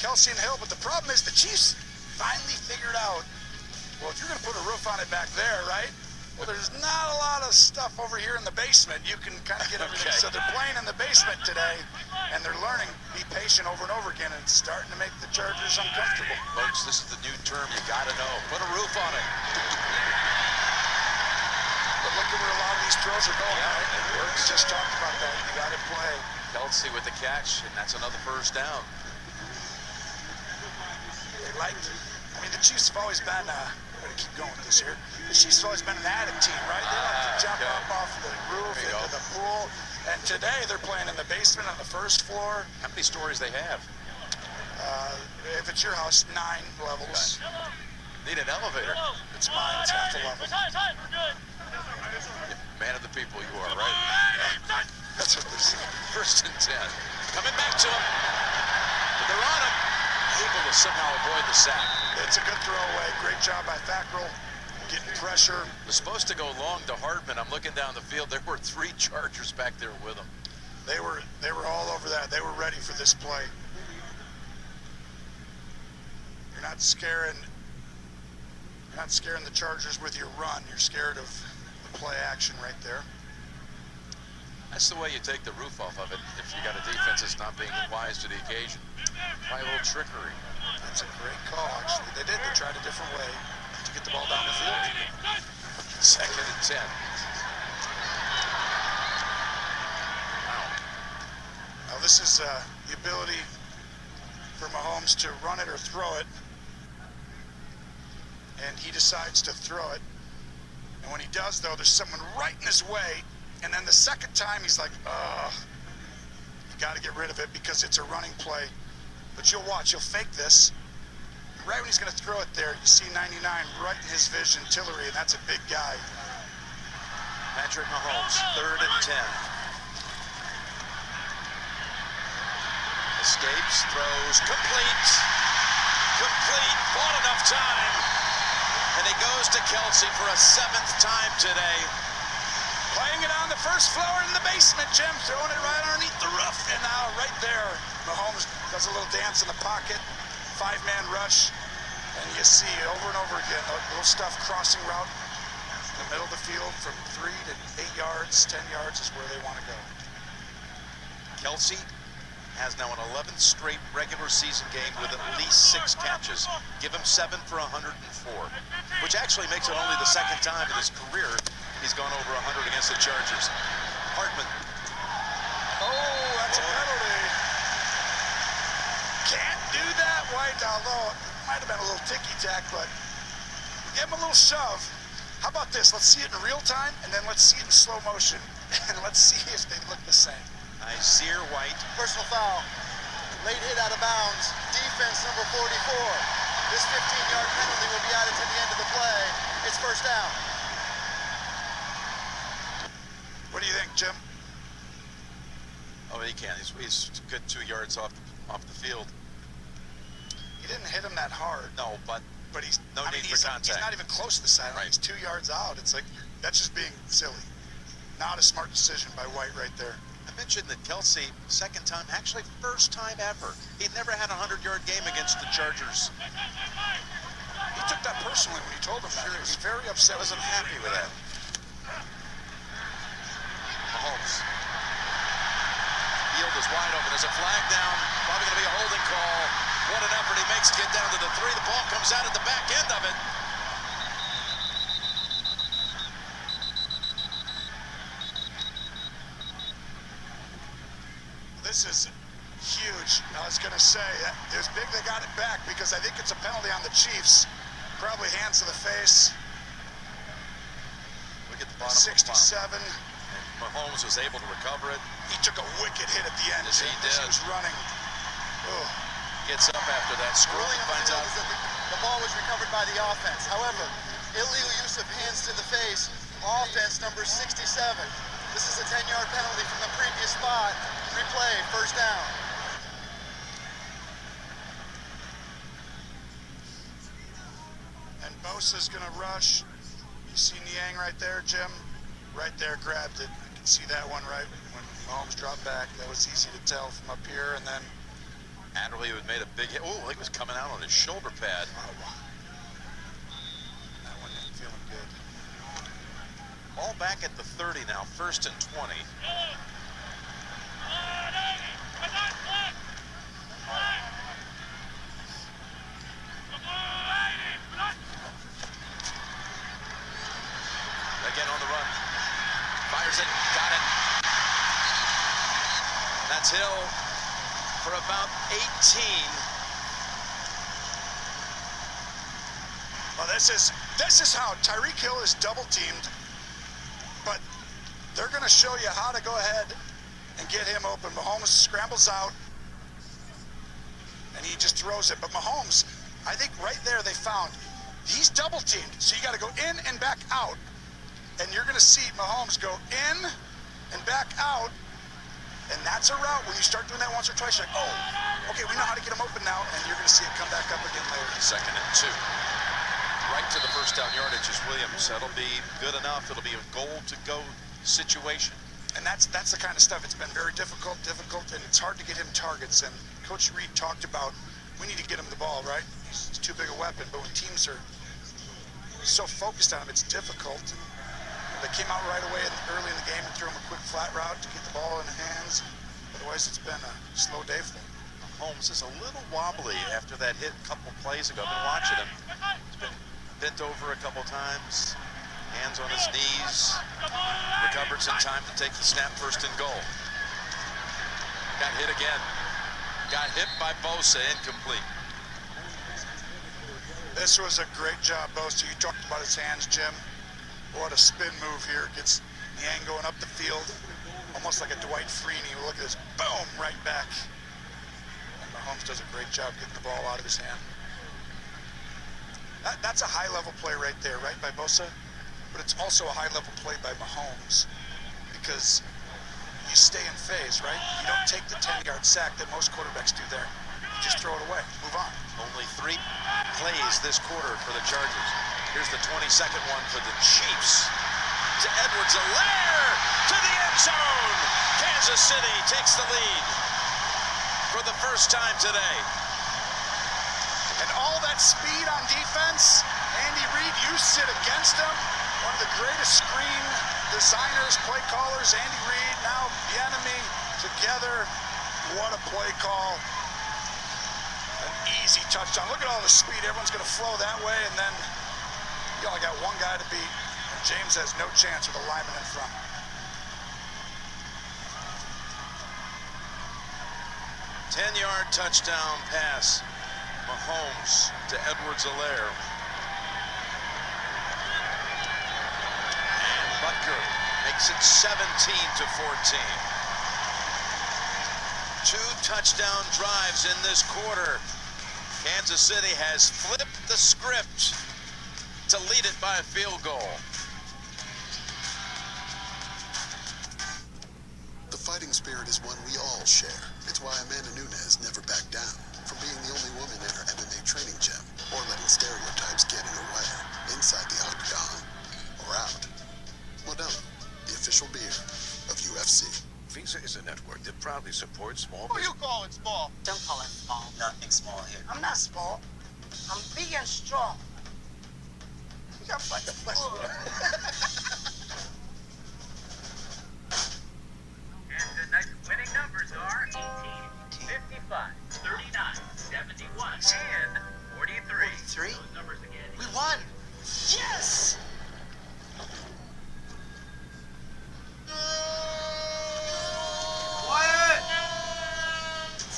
Kelsey and Hill. But the problem is the Chiefs finally figured out, well, if you're going to put a roof on it back there, right? Well, there's not a lot of stuff over here in the basement. You can kind of get everything. Okay. So they're playing in the basement today, and they're learning, be patient over and over again, and it's starting to make the Chargers uncomfortable. Folks, this is the new term you got to know. Put a roof on it. But look at where a lot of these throws are going, right? It works. We just talked about that. You got to play. Kelsey with the catch, and that's another first down. They liked it. I mean, the Chiefs have always been, we're going to keep going with this here. The Chiefs have always been an attic team, right? They like to jump up off the roof into the pool. And today they're playing in the basement on the first floor. How many stories they have? If it's your house, 9 levels. Need an elevator. It's mine. It's half the level. Man of the people you are, right? That's what they're saying. First and 10. Coming back to him. But they're on him. Able to somehow avoid the sack. It's a good throwaway. Great job by Fackrell. Getting pressure. Was supposed to go long to Hartman. I'm looking down the field. There were 3 Chargers back there with him. They were all over that. They were ready for this play. You're not scaring the Chargers with your run. You're scared of the play action right there. That's the way you take the roof off of it if you got a defense that's not being wise to the occasion. Try a little trickery. That's a great call, actually. They tried a different way to get the ball down the field. Second and 10. Wow. Now this is the ability for Mahomes to run it or throw it. And he decides to throw it. And when he does, though, there's someone right in his way. And then the second time, he's like, you got to get rid of it because it's a running play. But you'll watch, he'll fake this. Right when he's going to throw it there, you see 99 right in his vision, Tillery, and that's a big guy. Patrick Mahomes, third and 10. Escapes, throws, complete. Complete, bought enough time. And he goes to Kelsey for a 7th time today. Playing it on the first floor in the basement, Jim. Throwing it right underneath the roof. And now right there, Mahomes does a little dance in the pocket. 5-man rush. And you see over and over again, little stuff crossing route in the middle of the field from 3 to 8 yards, 10 yards is where they want to go. Kelsey has now an 11th straight regular season game with at least 6 catches. Give him 7 for 104, which actually makes it only the second time in his career he's gone over 100 against the Chargers. Hartman. Oh, that's a penalty. Can't do that, White, although it might have been a little ticky-tack, but give him a little shove. How about this? Let's see it in real time, and then let's see it in slow motion, and let's see if they look the same. Isaiah White. Personal foul. Late hit out of bounds. Defense number 44. This 15-yard penalty will be added to the end of the play. It's first down. What do you think, Jim? Oh, he can. He's a good 2 yards off the field. He didn't hit him that hard. No, but he's no need for contact. He's not even close to the sideline. He's 2 yards out. It's like, that's just being silly. Not a smart decision by White right there. I mentioned that Kelsey, second time, actually first time ever. He'd never had a 100-yard game against the Chargers. He took that personally when he told him that. He was very upset. I wasn't happy with that. Mahomes. Field is wide open. There's a flag down. Probably going to be a holding call. What an effort he makes to get down to the 3. The ball comes out at the back end of it. This is huge. I was going to say, it was big they got it back because I think it's a penalty on the Chiefs. Probably hands to the face. Look at the bottom 67. Mahomes was able to recover it. He took a wicked hit at the end. Yes, he did. He was running. Oh. Gets up after that screw and finds out. The ball was recovered by the offense. However, illegal use of hands to the face. Offense number 67. This is a 10-yard penalty from the previous spot. Replay, first down. And Bosa's going to rush. You see Niang right there, Jim? Right there, grabbed it. I can see that one right when Mahomes dropped back. That was easy to tell from up here. And then Adderley had made a big hit. Oh, he was coming out on his shoulder pad. That one isn't feeling good. Ball back at the 30 now, 1st and 20. Again on the run. Fires it, got it. That's Hill for about 18. Well, this is how Tyreek Hill is double teamed, but they're going to show you how to go ahead and get him open. Mahomes scrambles out, and he just throws it. But Mahomes, I think right there they found he's double teamed, so you got to go in and back out, and you're going to see Mahomes go in and back out, and that's a route when you start doing that once or twice. You're like, oh, okay, we know how to get him open now, and you're going to see it come back up again later. 2nd and 2. Right to the first down yardage is Williams. That'll be good enough. It'll be a goal-to-go situation. And that's the kind of stuff. It's been very difficult, and it's hard to get him targets. And Coach Reed talked about we need to get him the ball, right? He's too big a weapon. But when teams are so focused on him, it's difficult. And they came out right away early in the game and threw him a quick flat route to get the ball in the hands. Otherwise, it's been a slow day for them. Holmes is a little wobbly after that hit a couple plays ago. I've been watching him. He's been bent over a couple times, hands on his knees, recovers in time to take the snap, 1st and goal. Got hit again. Got hit by Bosa, incomplete. This was a great job, Bosa. You talked about his hands, Jim. What a spin move here. Gets Niang going up the field, almost like a Dwight Freeney. Look at this, boom, right back. And Mahomes does a great job getting the ball out of his hand. That's a high-level play right there, right, by Bosa? But it's also a high-level play by Mahomes because you stay in phase, right? You don't take the 10-yard sack that most quarterbacks do there. You just throw it away, move on. Only 3 plays this quarter for the Chargers. Here's the 22nd one for the Chiefs. To Edwards-Helaire to the end zone. Kansas City takes the lead for the first time today. And all that speed on defense, Andy Reid used it against him. One of the greatest screen designers, play callers, Andy Reid, now Bieniemy together. What a play call. An easy touchdown. Look at all the speed. Everyone's going to flow that way, and then you only got one guy to beat. And James has no chance with a lineman in front. Ten-yard touchdown pass. Mahomes to Edwards-Helaire. And Butker makes it 17-14. 2 touchdown drives in this quarter. Kansas City has flipped the script to lead it by a field goal. The fighting spirit is one we all share. It's why Amanda Nunes never backed down from being the only woman in her MMA training gym or letting stereotypes get in her way, inside the octagon or out. Modelo, the official beer of UFC. Visa is a network that proudly supports small Who you call it small? Don't call it small. Nothing small here. I'm not small. I'm big and strong. You got fucking flesh. And tonight's winning numbers are 18, 55, 39, 71, and 43. 43? Those numbers again. We won. Yes! Quiet!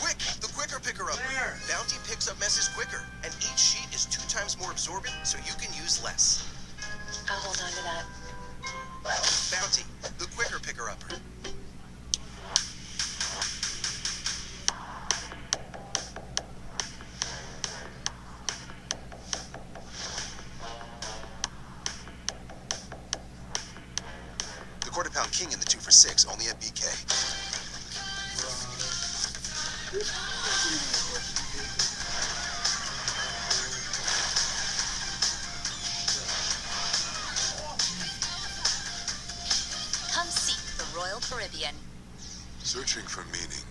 Quick! The quicker picker up. Where? Bounty picks up messes quicker, and each sheet is 2 times more absorbent, so you can use less. I'll hold on to that. Bounty, the quicker picker-upper. The quarter-pound king in the 2 for $6, only at BK. Come seek the Royal Caribbean. Searching for meaning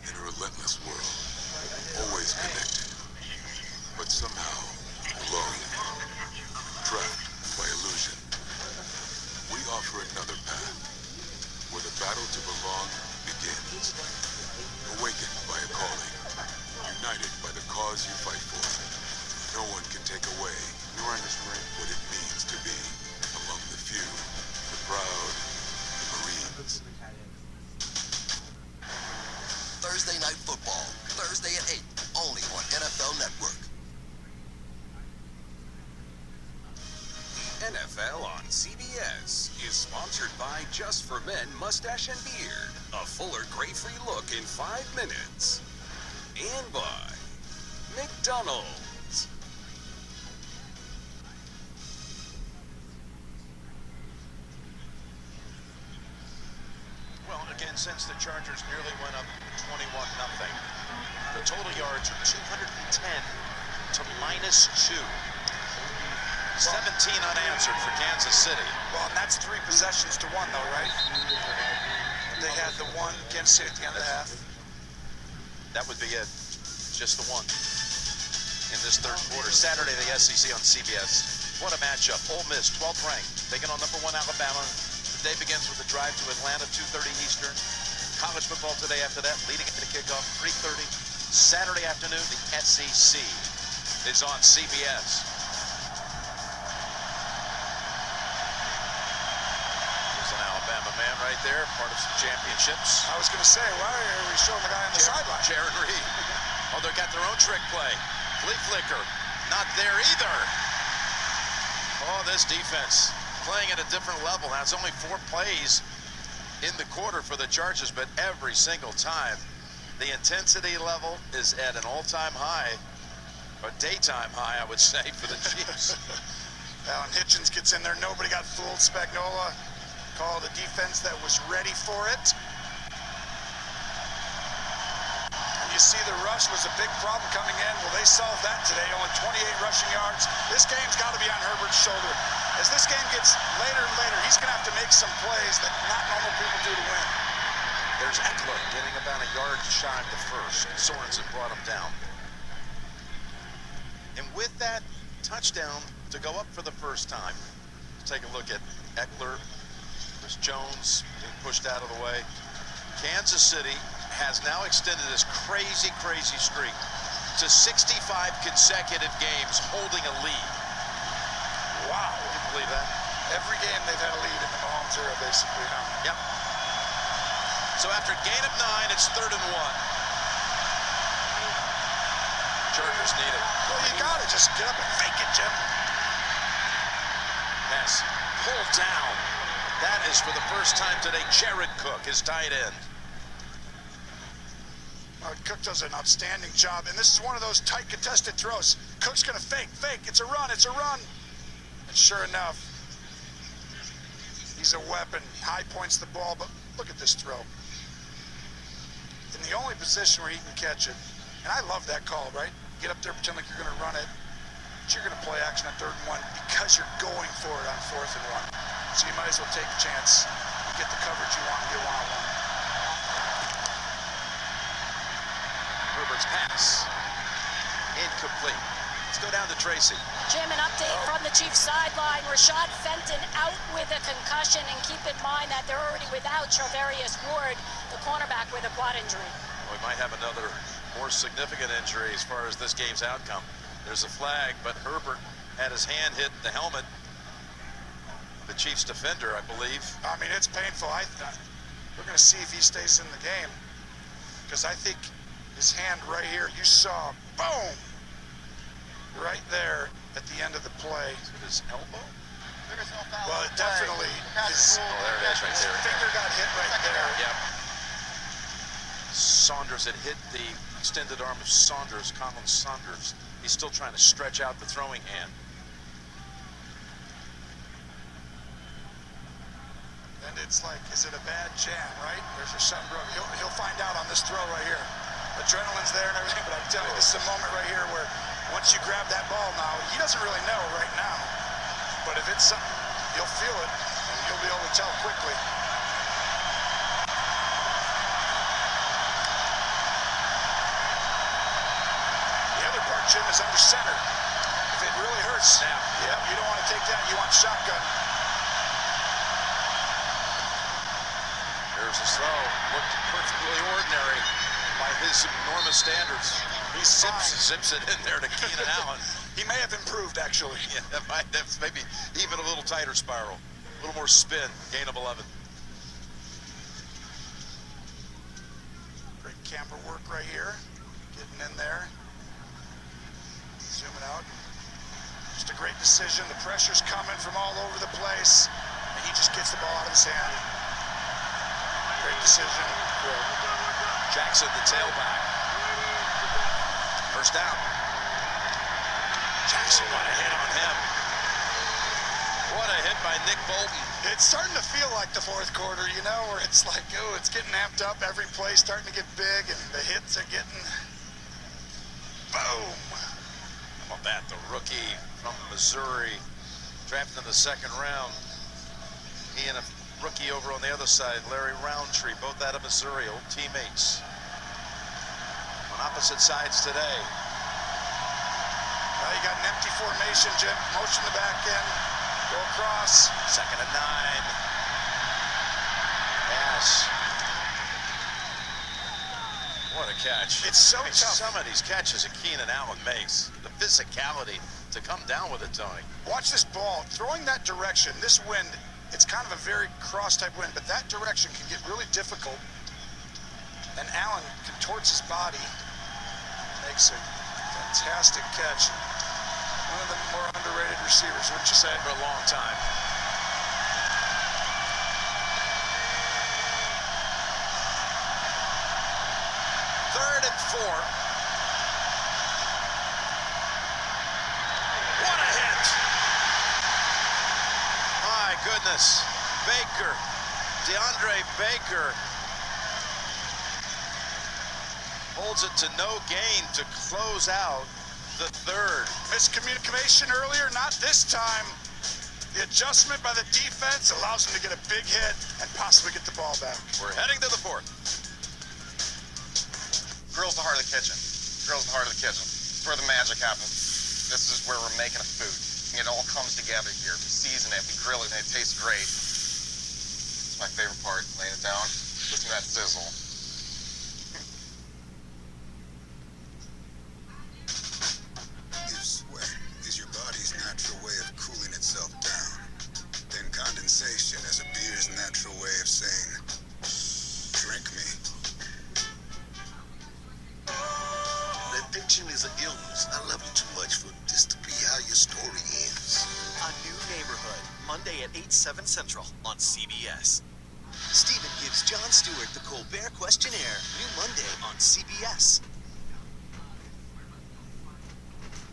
in a relentless world. Always connected, but somehow alone. Trapped by illusion. We offer another path, where the battle to belong begins. Awakened by a calling. United by the cause you fight for. No one can take away what it means to be among the few, the proud Marines. Thursday Night Football. Thursday at 8. Only on NFL Network. NFL on CBS is sponsored by Just for Men Mustache and Beard. A fuller gray-free look in 5 minutes. And by McDonald's. Well, again, since the Chargers nearly went up 21-0, the total yards are 210 to -2. 17 unanswered for Kansas City. Well, and that's 3 possessions to 1, though, right? They had the one against City at the end of the half. That would be it. Just the one in this third quarter. Saturday, the SEC on CBS. What a matchup. Ole Miss, 12th ranked, taking on number 1 Alabama. The day begins with a drive to Atlanta, 2:30 Eastern. College football today after that, leading into kickoff, 3:30. Saturday afternoon, the SEC is on CBS. There's an Alabama man right there, part of some championships. I was going to say, why are we showing the guy on the sideline? Jaron Reed. Oh, they got their own trick play. Flea flicker, not there either. Oh, this defense playing at a different level. Now, it's only 4 plays in the quarter for the Chargers, but every single time the intensity level is at an all-time high, or daytime high, I would say, for the Chiefs. Alan Hitchens gets in there. Nobody got fooled. Spagnuolo called a defense that was ready for it. And you see the rush was a big problem coming in. Well, they solved that today. Only 28 rushing yards. This game's got to be on Herbert's shoulder. As this game gets later and later, he's going to have to make some plays that not normal people do to win. There's Eckler getting about a yard shy of the first. Sorensen brought him down. And with that touchdown to go up for the first time, take a look at Eckler, Chris Jones being pushed out of the way. Kansas City has now extended this crazy streak to 65 consecutive games holding a lead. Wow. Can you believe that? Every game they've had a lead in the Mahomes era, basically, huh? Yep. So after a gain of 9, it's 3rd and 1. Chargers need it. Well, you got to just get up and fake it, Jim. Pass pulled down. That is for the first time today. Jared Cook, his tight end. Cook does an outstanding job, and this is one of those tight contested throws. Cook's going to fake. It's a run. And sure enough, he's a weapon. High points the ball, but look at this throw. In the only position where he can catch it, and I love that call, right? Get up there, pretend like you're going to run it, but you're going to play action on 3rd and 1 because you're going for it on 4th and 1. So you might as well take a chance, get the coverage you want, and get one-on-one. Herbert's pass incomplete. Let's go down to Tracy. Jim, an update from the Chiefs sideline. Rashad Fenton out with a concussion, and keep in mind that they're already without Charvarius Ward, the cornerback, with a quad injury. We might have another more significant injury as far as this game's outcome. There's a flag, but Herbert had his hand hit the helmet. The Chiefs defender, I believe. I mean, it's painful. We're going to see if he stays in the game, because I think his hand right here, you saw, boom, right there at the end of the play. Is it his elbow? Well, it definitely is. Oh, there it is right there. His finger got hit right there. Yep. Saunders had hit the extended arm of Saunders, Colin Saunders. He's still trying to stretch out the throwing hand. And it's like, is it a bad jam, right? There's your something broken. He'll find out on this throw right here. Adrenaline's there and everything, but I'm telling you, this is a moment right here where once you grab that ball now, he doesn't really know right now. But if it's something, you'll feel it, and you'll be able to tell quickly. The other part, Jim, is under center. If it really hurts, snap. Yep, you don't want to take that. You want shotgun. There's his throw. Looked perfectly ordinary by his enormous standards. He zips it in there to Keenan Allen. He may have improved, actually. Yeah, that's maybe even a little tighter spiral. A little more spin. Gain of 11. Great camera work right here. Getting in there. Zooming out. Just a great decision. The pressure's coming from all over the place. And he just gets the ball out of his hand. Great decision. Jackson, the tailback. First down. Jackson, what a hit on him. What a hit by Nick Bolton. It's starting to feel like the 4th quarter, you know, where it's like, oh, it's getting amped up. Every play starting to get big, and the hits are getting, boom. How about that? The rookie from Missouri, drafted in the 2nd round. He and a rookie over on the other side, Larry Roundtree, both out of Missouri, old teammates. On opposite sides today. Well, you got an empty formation, Jim. Motion the back end. Go across. 2nd and 9. Pass. What a catch. It's so tough. Some of these catches that Keenan Allen makes. The physicality to come down with it, Tony. Watch this ball. Throwing that direction, this wind, it's kind of a very cross-type wind, but that direction can get really difficult. And Allen contorts his body, makes a fantastic catch. One of the more underrated receivers, wouldn't you say? For a long time. Third and 4. What a hit! My goodness. Baker, DeAndre Baker holds it to no gain to close out the 3rd. Miscommunication earlier, not this time. The adjustment by the defense allows him to get a big hit and possibly get the ball back. We're heading to the 4th. Grill's the heart of the kitchen. Grill's the heart of the kitchen. It's where the magic happens. This is where we're making a food. It all comes together here. We season it, we grill it, and it tastes great. It's my favorite part, laying it down, listen to that sizzle. Monday at 8/7 Central on CBS. Stephen gives Jon Stewart the Colbert Questionnaire. New Monday on CBS.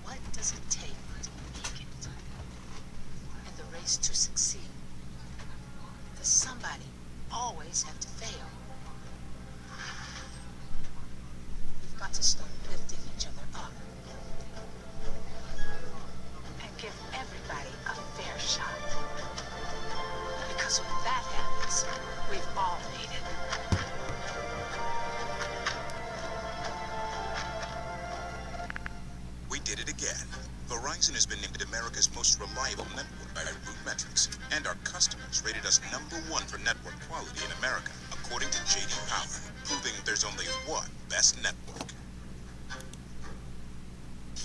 What does it take to make it? In the race to succeed? Does somebody always have to fail? We've got to start lifting each other up. And give everybody a fair shot. Because when that happens, we've all made it. We did it again. Verizon has been named America's most reliable network by RootMetrics, and our customers rated us #1 for network quality in America, according to J.D. Power, proving there's only one best network.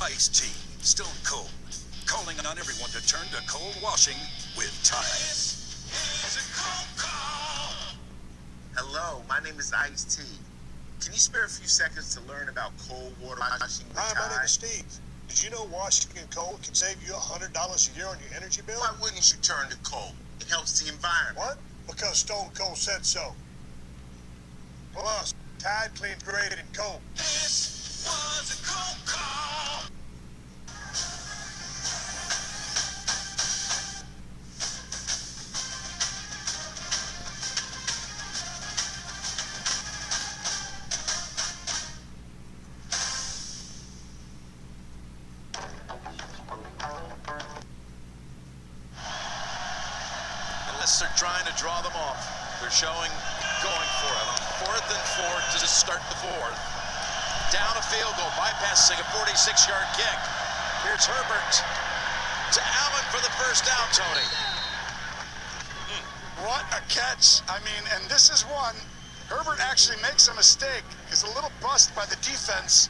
Ice-T, Stone Cold, calling on everyone to turn to cold washing with Tide. Hello, my name is Ice-T. Can you spare a few seconds to learn about cold water washing with Hi, Tide? my name is Steve. Did you know washing in cold can save you $100 a year on your energy bill? Why wouldn't you turn to cold? It helps the environment. What? Because Stone Cold said so. Plus, Tide cleans great in cold. This was a cold call. Unless they're trying to draw them off. They're showing going for it on 4th and 4 to just start the 4th. Down a field goal, bypassing a 46-yard kick. Here's Herbert to Allen for the first down, Tony. What a catch. I mean, and this is one. Herbert actually makes a mistake. He's a little bust by the defense.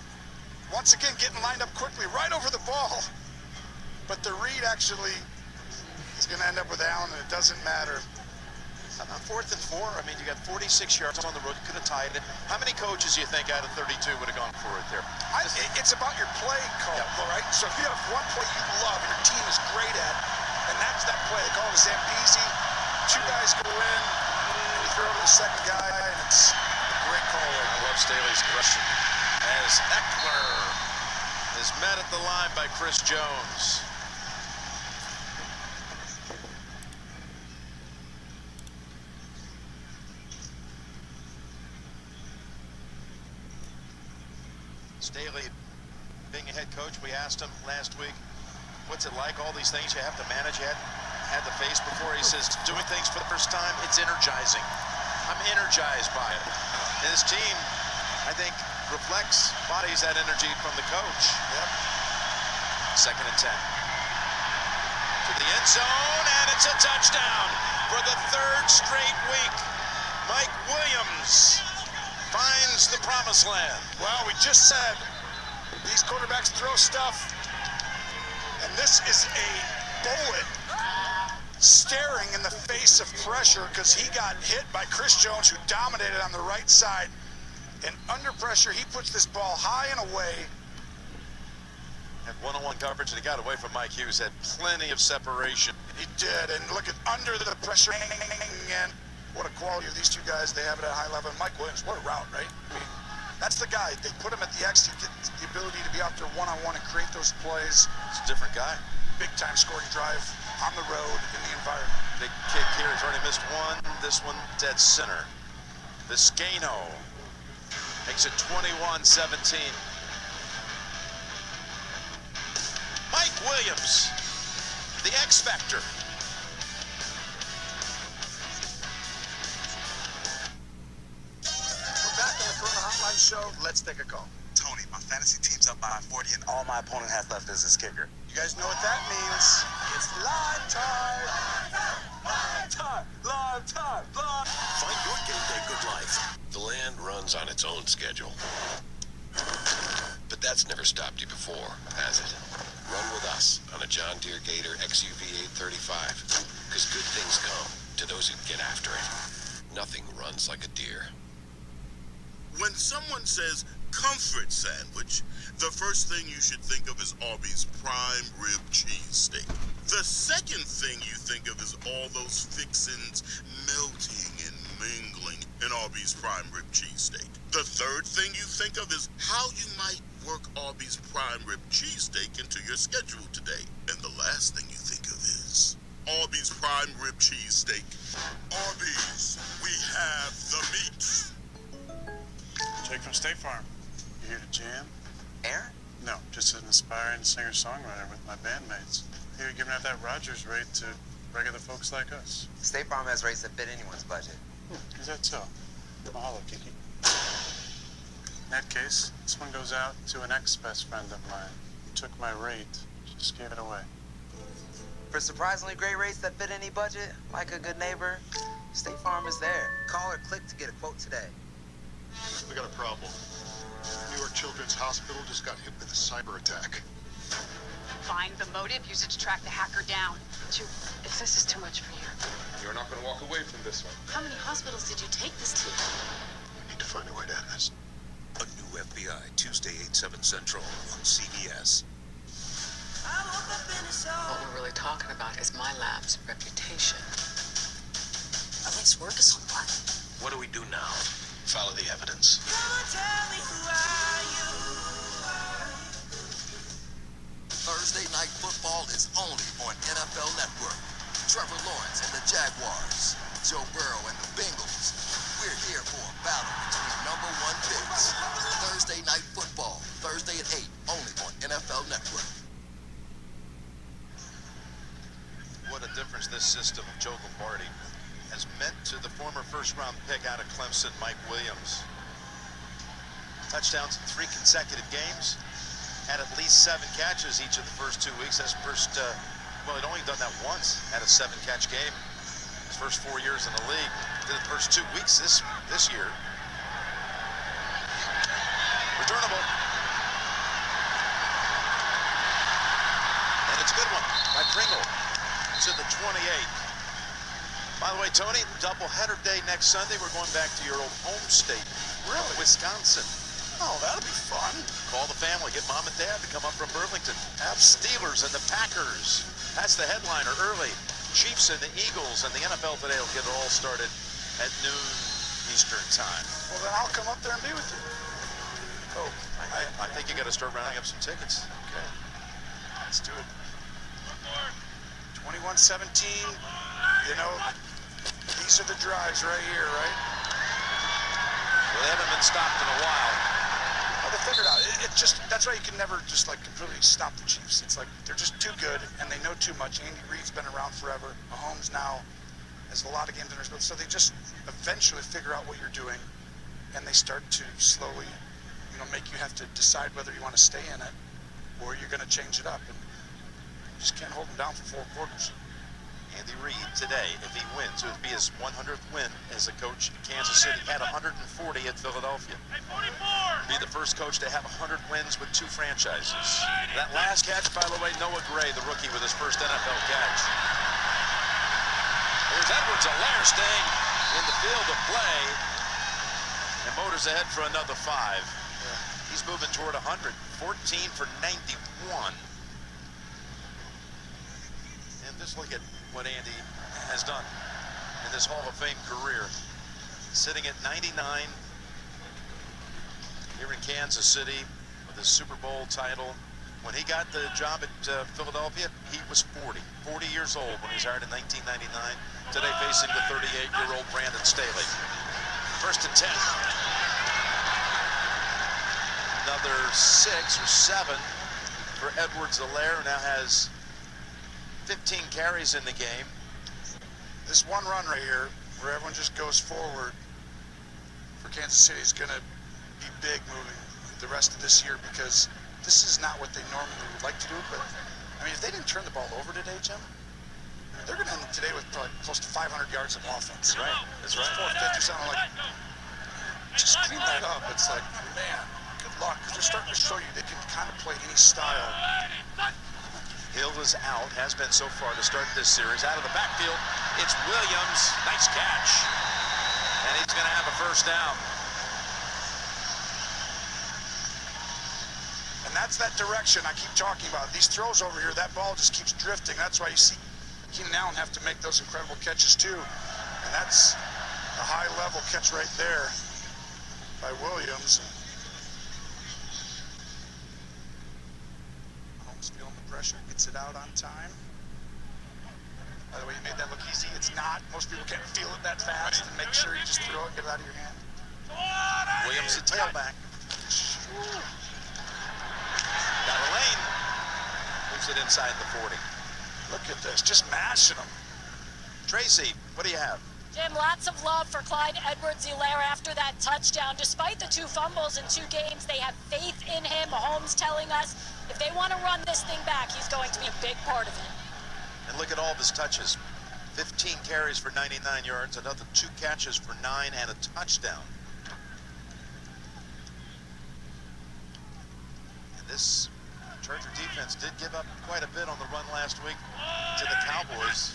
Once again, getting lined up quickly right over the ball. But the read actually is going to end up with Allen, and it doesn't matter. On 4th and 4, I mean, you got 46 yards on the road. You could have tied it. How many coaches do you think out of 32 would have gone for it there? It's about your play call, right? So if you have one play you love and your team is great at, and that's that play. They call it a Zambezi. Two guys go in, and you throw to the second guy, and it's a great call. I love Staley's question as Eckler is met at the line by Chris Jones. Staley, being a head coach, we asked him last week, what's it like, all these things you have to manage, you had to face before? He says, doing things for the first time, it's energizing. I'm energized by it. And his team, I think, reflects, bodies that energy from the coach. Yep. 2nd and 10. To the end zone, and it's a touchdown for the 3rd straight week. Mike Williams finds the promised land. Well, we just said these quarterbacks throw stuff, and this is a bullet staring in the face of pressure because he got hit by Chris Jones, who dominated on the right side. And under pressure, he puts this ball high and away. Had one-on-one coverage, and he got away from Mike Hughes. Had plenty of separation. He did, and look at under the pressure. And what a quality of these two guys. They have it at a high level. And Mike Williams, what a route, right? I mean, that's the guy. They put him at the X to get the ability to be out there one-on-one and create those plays. It's a different guy. Big-time scoring drive on the road in the environment. Big kick here. He's already missed one. This one dead center. Vizcaino makes it 21-17. Mike Williams, the X Factor. We're back on the Corona Hotline Show. Let's take a call. Tony, my fantasy team's up by 40 and all my opponent has left is his kicker. You guys know what that means. It's live time. Live time. Live time. Live. Find your game day good life. The land runs on its own schedule. But that's never stopped you before, has it? Run with us on a John Deere Gator XUV 835. Because good things come to those who get after it. Nothing runs like a deer. When someone says comfort sandwich, the first thing you should think of is Arby's prime rib cheesesteak. The second thing you think of is all those fixins melting and mingling in Arby's prime rib cheesesteak. The third thing you think of is how you might work Arby's prime rib cheesesteak into your schedule today. And the last thing you think of is Arby's prime rib cheesesteak. Arby's, we have the meat. Jake from State Farm. You here to jam? Air? No, just an aspiring singer-songwriter with my bandmates. Here giving out that Rogers rate to regular folks like us. State Farm has rates that fit anyone's budget. Is that so? Mahalo, Kiki. In that case, this one goes out to an ex-best friend of mine. He took my rate, just gave it away. For surprisingly great rates that fit any budget, like a good neighbor, State Farm is there. Call or click to get a quote today. We got a problem. New York Children's Hospital just got hit with a cyber attack. Find the motive, use it to track the hacker down. If this is too much for you. You're not going to walk away from this one. How many hospitals did you take this to? We need to find a way to end this. A new FBI, Tuesday, 8/7 Central on CBS. What we're really talking about is my lab's reputation. At least work is on what? What do we do now? Follow the evidence. Thursday Night Football is only on NFL Network. Trevor Lawrence and the Jaguars, Joe Burrow and the Bengals. We're here for a battle between #1 picks. Thursday Night Football, Thursday at 8, only on NFL Network. What a difference this system of Joe Lombardi has meant to the former first-round pick out of Clemson, Mike Williams. Touchdowns in 3 consecutive games. Had at least 7 catches each of the first 2 weeks. That's first, well, he'd only done that once, had a 7-catch game. His first 4 years in the league. Did it the first 2 weeks this year. Returnable. And it's a good one by Pringle to the 28. By the way, Tony, doubleheader day next Sunday. We're going back to your old home state. Really? Wisconsin. Oh, that'll be fun. Call the family, get mom and dad to come up from Burlington. Have Steelers and the Packers. That's the headliner early. Chiefs and the Eagles, and the NFL today will get it all started at noon Eastern time. Well, then I'll come up there and be with you. Oh, I think you got to start rounding up some tickets. Okay. Let's do it. 21-17. You know, these are the drives right here, right? Well, they haven't been stopped in a while. Well, they figured out. That's why you can never just like completely stop the Chiefs. It's like they're just too good and they know too much. Andy Reid's been around forever. Mahomes now has a lot of games under his belt. So they just eventually figure out what you're doing and they start to slowly, make you have to decide whether you want to stay in it or you're going to change it up. And you just can't hold them down for 4 quarters. Andy Reid today, if he wins, it would be his 100th win as a coach in Kansas City. Had 140 at Philadelphia. Be the first coach to have 100 wins with 2 franchises. That last catch, by the way, Noah Gray, the rookie, with his first NFL catch. Here's Edwards-Helaire staying in the field of play and motors ahead for another 5. He's moving toward 100. 14 for 91. And just look at what Andy has done in this Hall of Fame career. Sitting at 99 here in Kansas City with his Super Bowl title. When he got the job at Philadelphia, he was 40 years old when he was hired in 1999. Today facing the 38-year-old Brandon Staley. First and 10. Another 6 or 7 for Edwards-Helaire, who now has 15 carries in the game. This one run right here, where everyone just goes forward for Kansas City, is going to be big moving the rest of this year because this is not what they normally would like to do. But, I mean, if they didn't turn the ball over today, Jim, they're going to end today with probably close to 500 yards of offense. That's right. That's right. 450 or something like just clean that up. It's like, man, good luck. Because they're starting to show you they can kind of play any style. Hill is out, has been so far to start this series. Out of the backfield, it's Williams. Nice catch. And he's going to have a first down. that's that direction I keep talking about. These throws over here, that ball just keeps drifting. That's why you see Keenan Allen have to make those incredible catches too. And that's a high-level catch right there by Williams. Mahomes feeling the pressure, gets it out on time. By the way, you made that look easy. It's not. Most people can't feel it that fast. And make sure you just throw it, get it out of your hand. Williams, the tailback. Got a lane. Moves it inside the 40. Look at this, just mashing them. Tracy, what do you have? Jim, lots of love for Clyde Edwards-Helaire after that touchdown. Despite the 2 fumbles in 2 games, they have faith in him. Mahomes telling us if they want to run this thing back, he's going to be a big part of it. And look at all of his touches. 15 carries for 99 yards, another 2 catches for 9 and a touchdown. And this Charger defense did give up quite a bit on the run last week to the Cowboys.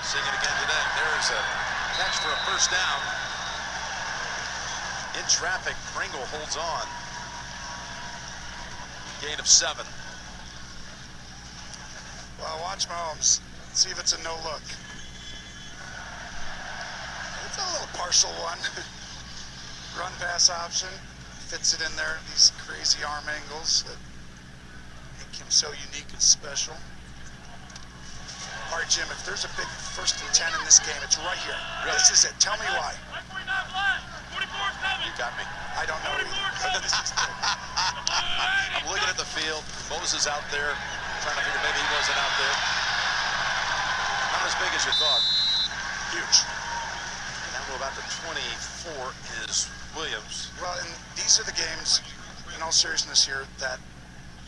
Seeing it again today. There's a catch for a first down. In traffic, Pringle holds on. Gain of 7. Well, watch Mahomes. See if it's a no look. It's a little partial one. Run pass option. Fits it in there. These crazy arm angles that make him so unique and special. All right, Jim, if there's a big 1st and 10 in this game, it's right here. Really? This is it. Tell me why. You got me. I don't know either. I'm looking at the field. Moses out there, trying to figure maybe he wasn't out there. Not as big as you thought. Huge. Now we're about the 24 is Williams. Well, and these are the games, in all seriousness here, that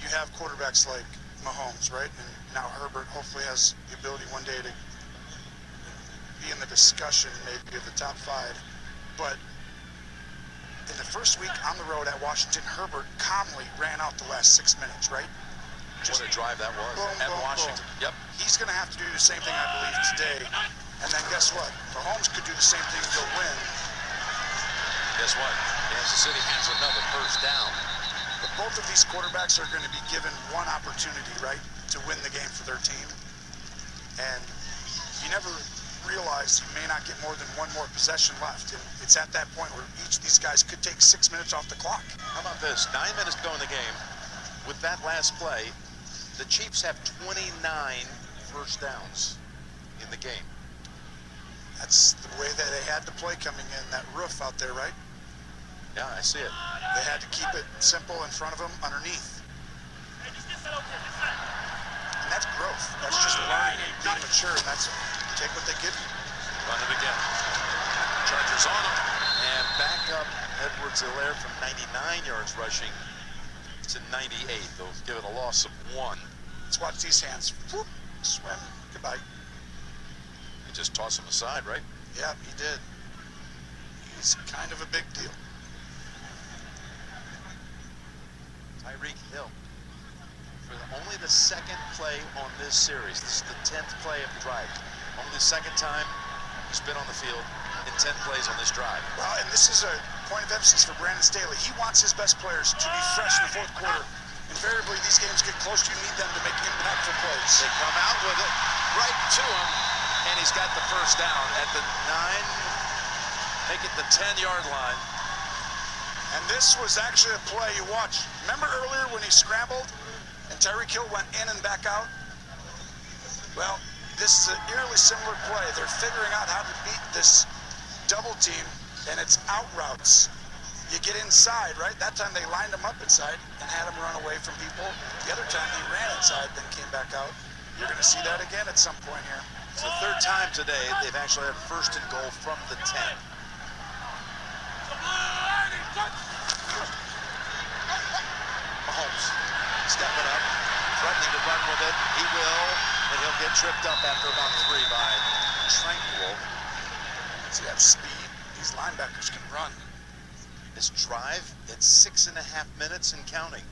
you have quarterbacks like Mahomes, right? And now Herbert hopefully has the ability one day to be in the discussion maybe of the top 5. But in the first week on the road at Washington, Herbert calmly ran out the last 6 minutes, right? What a drive that was boom, at boom, Washington. Boom. Yep. He's going to have to do the same thing, I believe, today. And then guess what? Mahomes could do the same thing and go win. Guess what? Kansas City has another first down. But both of these quarterbacks are going to be given one opportunity, right, to win the game for their team. And you never realize you may not get more than one more possession left. And it's at that point where each of these guys could take 6 minutes off the clock. How about this? 9 minutes to go in the game. With that last play, the Chiefs have 29 first downs in the game. That's the way that they had the play coming in, that roof out there, right? Yeah, I see it. They had to keep it simple in front of them, underneath. And that's growth. That's just learning and being mature, and that's take what they give you. Run it again. Chargers on him. And back up Edwards-Helaire from 99 yards rushing to 98. They'll give it a loss of 1. Let's watch these hands. Whoop, swim. Goodbye. He just tossed him aside, right? Yeah, he did. He's kind of a big deal. Tyreek Hill for only the 2nd play on this series. This is the 10th play of the drive. Only the 2nd time he's been on the field in 10 plays on this drive. Well, and this is a point of emphasis for Brandon Staley. He wants his best players to be fresh in the 4th quarter. Invariably, these games get close. You need them to make impactful plays. They come out with it right to him, and he's got the first down at the 9, make it the 10-yard line. And this was actually a play you watched. Remember earlier when he scrambled and Tyreek Hill went in and back out? Well, this is an eerily similar play. They're figuring out how to beat this double team, and it's out routes. You get inside, right? That time they lined him up inside and had him run away from people. The other time he ran inside, then came back out. You're going to see that again at some point here. It's the 3rd time today they've actually had 1st and goal from the 10. Mahomes stepping up, threatening to run with it. He will, and he'll get tripped up after about 3 by Tranquil. See that speed? These linebackers can run. This drive, it's 6.5 minutes and counting.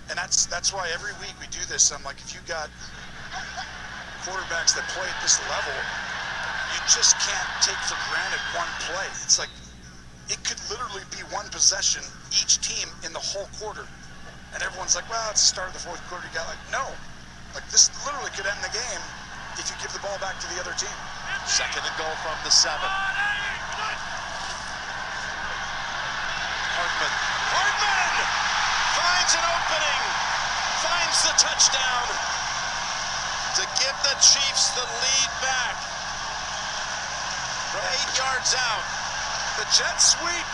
And that's why every week we do this. I'm like, if you got quarterbacks that play at this level, you just can't take for granted one play. It's like, it could literally be one possession each team in the whole quarter. and everyone's like, well, it's the start of the fourth quarter. You got like, no. Like, this literally could end the game if you give the ball back to the other team. Second and goal from the 7. Hartman finds an opening, finds the touchdown to give the Chiefs the lead back from 8 yards out. The jet sweep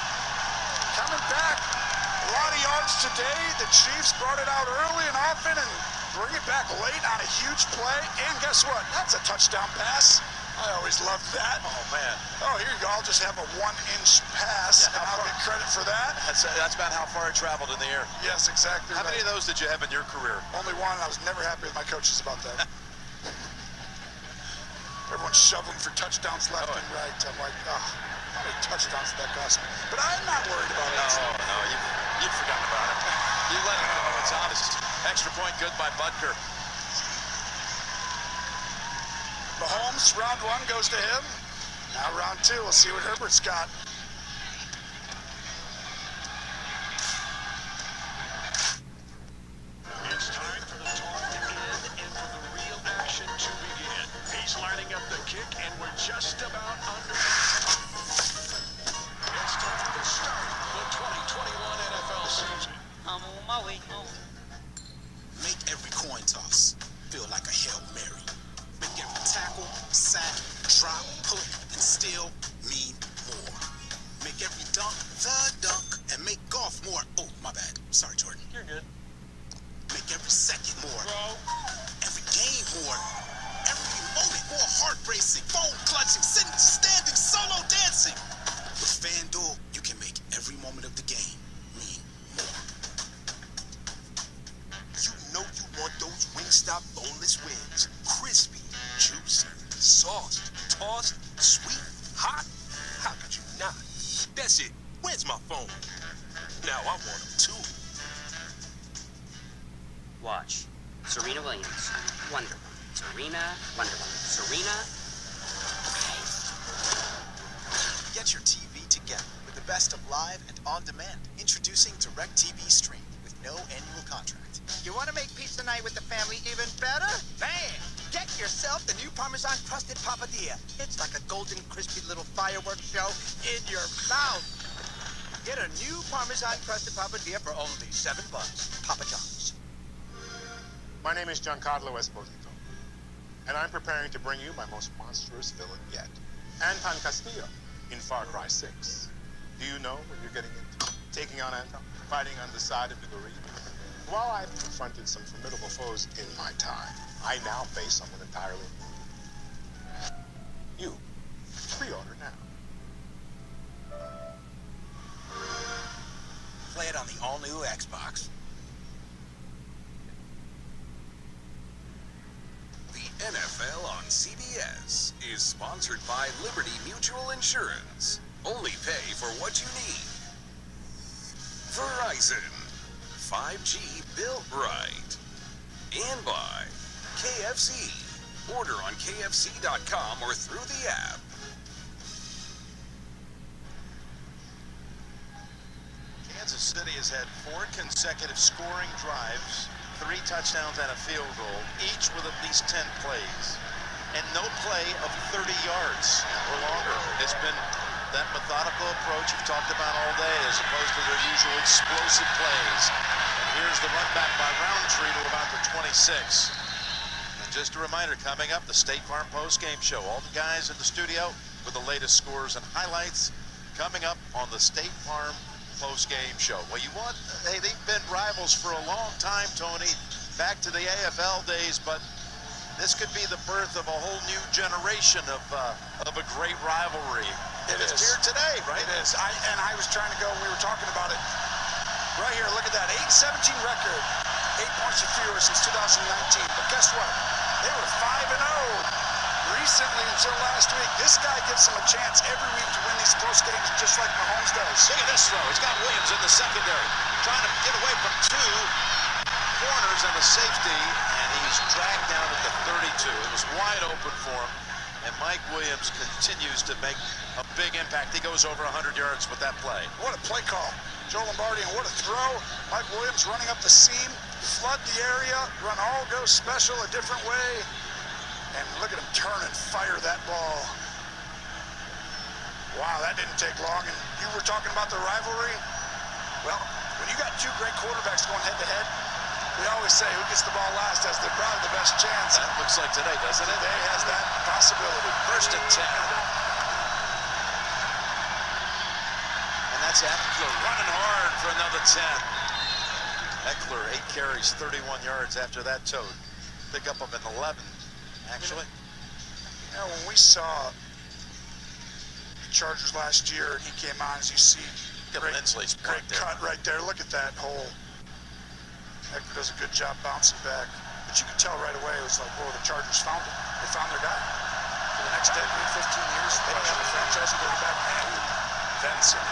coming back. A lot of yards today. The Chiefs brought it out early and often and bring it back late on a huge play. And guess what? That's a touchdown pass. I always loved that. Oh, man. Oh, here you go. I'll just have a 1-inch pass, and I'll get credit for that. That's about how far it traveled in the air. Yes, exactly. How many of those did you have in your career? Only one. I was never happy with my coaches about that. Everyone's shoveling for touchdowns left and right. I'm like, oh, how many touchdowns did that cost me? But I'm not worried about it. No, you've forgotten about it. You let it go. It's honest. Extra point good by Butker. Mahomes, round 1 goes to him. Now round 2, we'll see what Herbert's got. It's time for the talk to end and for the real action to begin. He's lining up the kick, and we're just about under. It's time to start the 2021 NFL season. I'm on my way home. Make every coin toss feel like a Hail Mary. Make every tackle, sack, drop, put, and still mean more. Make every dunk the dunk, and make golf more. Oh, my bad. Sorry, Jordan. You're good. Make every second more. Every game more. Every moment more heart-racing, phone-clutching, sitting, standing, solo dancing. With FanDuel, you can make every moment of the game mean more. You know you want those Wingstop boneless wings. Crispy, juicy, sauced, tossed, sweet, hot. How could you not? That's it. Where's my phone? Now I want them too. Watch. Serena Williams. Wonder Woman. Serena, Wonder Woman. Serena. Get your TV together with the best of live and on demand. Introducing DirecTV Stream with no annual contract. You want to make pizza night with the family even better? Bam! Get yourself the new Parmesan crusted papadilla. It's like a golden, crispy little fireworks show in your mouth. Get a new Parmesan crusted papadilla for only $7. Papa John's. My name is Giancarlo Esposito, and I'm preparing to bring you my most monstrous villain yet, Anton Castillo in Far Cry 6. Do you know what you're getting into? Taking on Anton, fighting on the side of the gorilla. While I've confronted some formidable foes in my time, I now face someone entirely new. You. Pre-order now. Play it on the all-new Xbox. The NFL on CBS is sponsored by Liberty Mutual Insurance. Only pay for what you need. Verizon. 5G built right. And by KFC. Order on KFC.com or through the app. Kansas City has had 4 consecutive scoring drives, 3 touchdowns and a field goal, each with at least 10 plays, and no play of 30 yards or longer. It's been that methodical approach you've talked about all day as opposed to their usual explosive plays. And here's the run back by Roundtree to about the 26. And just a reminder, coming up, the State Farm post-game show. All the guys in the studio with the latest scores and highlights coming up on the State Farm post-game show. Well, you want, hey, they've been rivals for a long time, Tony, back to the AFL days, but this could be the birth of a whole new generation of a great rivalry. It's here today, right? It is. I was trying to go, we were talking about it. Right here, look at that, 8-17 record. 8 points or fewer since 2019. But guess what? They were 5-0 recently until last week. This guy gives them a chance every week to win these close games just like Mahomes does. Look at this throw. He's got Williams in the secondary, trying to get away from 2 corners and a safety, and he's dragged down at the 32. It was wide open for him. And Mike Williams continues to make a big impact. He goes over 100 yards with that play. What a play call. Joe Lombardi, and what a throw. Mike Williams running up the seam, flood the area, run all go special a different way. And look at him turn and fire that ball. Wow, that didn't take long. And you were talking about the rivalry. Well, when you got two great quarterbacks going head to head, we always say who gets the ball last has probably the best chance. That looks like today, doesn't it? Today has that possibility. First and 10. And that's Eckler running hard for another 10. Eckler, 8 carries, 31 yards after that toad. Pick up him in 11, actually. You know, when we saw the Chargers last year, and he came on, as you see, great cut right there. Look at that hole. Eckler does a good job bouncing back. But you could tell right away, it was like, whoa, the Chargers found it. They found their guy. For the next decade, 15 years, they don't have a franchise quarterback. And Benson.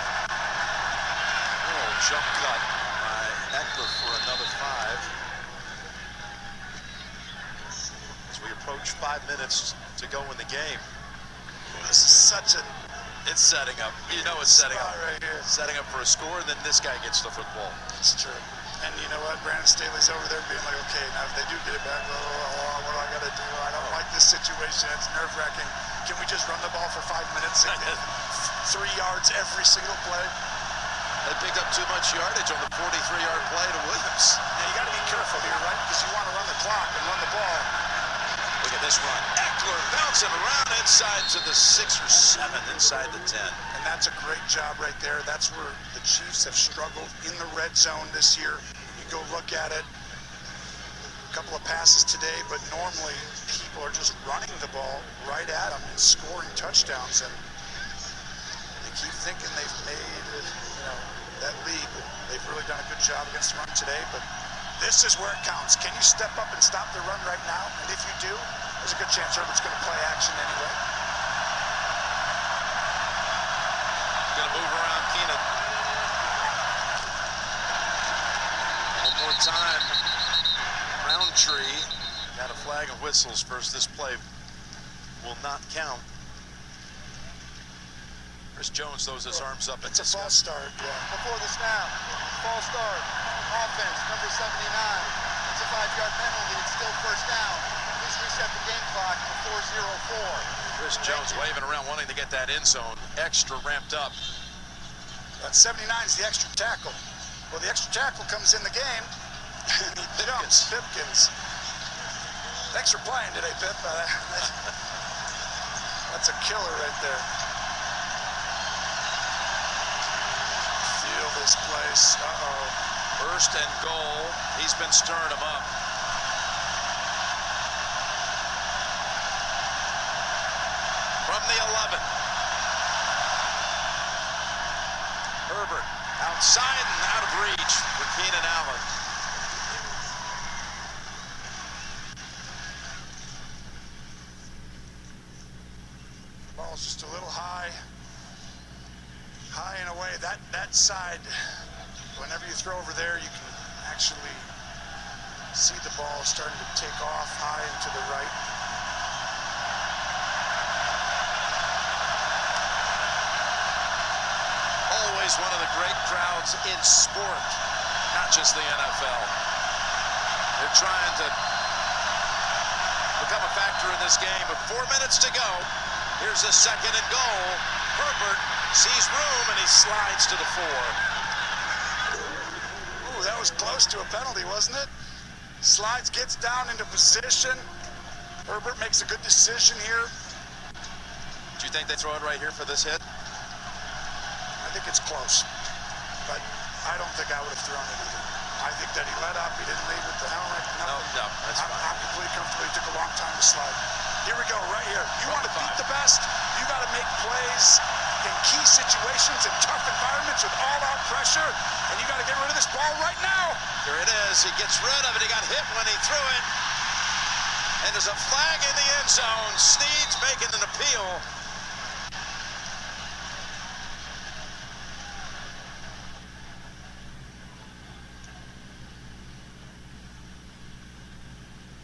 Oh, jump cut by Eckler for another 5. As we approach 5 minutes to go in the game. This is such a... It's setting up. You know it's setting up. Right here. Setting up for a score, and then this guy gets the football. It's true. And you know what? Brandon Staley's over there being like, okay, now if they do get it back, what do I got to do? I don't like this situation. It's nerve-wracking. Can we just run the ball for 5 minutes and get 3 yards every single play? They picked up too much yardage on the 43-yard play to Williams. Now, you got to be careful here, right? Because you want to run the clock and run the ball. Look at this run. Eckler bouncing around inside to the 6 or 7, inside the 10. And that's a great job right there. That's where the Chiefs have struggled in the red zone this year. You go look at it. A couple of passes today, but normally people are just running the ball right at them and scoring touchdowns. And they keep thinking they've made that lead. They've really done a good job against the run today, but this is where it counts. Can you step up and stop the run right now? And if you do, there's a good chance Herbert's going to play action anyway. Going to move around Keenan. One more time. Roundtree got a flag and whistles first. This play will not count. Chris Jones throws his arms up. It's a false start, yeah. Before the snap, false start. Offense, number 79. It's a 5-yard penalty. It's still first down. Please reset the game clock to 4:04. Chris Jones waving around, wanting to get that end zone extra ramped up. That 79 is the extra tackle. Well, the extra tackle comes in the game, and he jumps. Pipkins. Thanks for playing today, Pip. That's a killer right there. Feel this place. Uh-oh. First and goal. He's been stirring them up. From the 11. Herbert outside and out of reach for Keenan Allen. Ball's just a little high. High and away. That side, whenever you throw over there, you can actually see the ball starting to take off high and to the right. Always one of the great crowds in sport, not just the NFL. They're trying to become a factor in this game. With 4 minutes to go, here's a second and goal. Herbert sees room and he slides to the 4. Ooh, that was close to a penalty, wasn't it? Slides, gets down into position. Herbert makes a good decision here. Do you think they throw it right here for this hit? I think it's close, but I don't think I would have thrown it either. I think that he let up. He didn't lead with the helmet. No, that's fine. I'm completely comfortable. He took a long time to slide. Here we go, right here. You want to beat the best? You got to make plays in key situations and tough environments with all-out pressure, and you got to get rid of this ball right now. Here it is. He gets rid of it. He got hit when he threw it. And there's a flag in the end zone. Snead's making an appeal.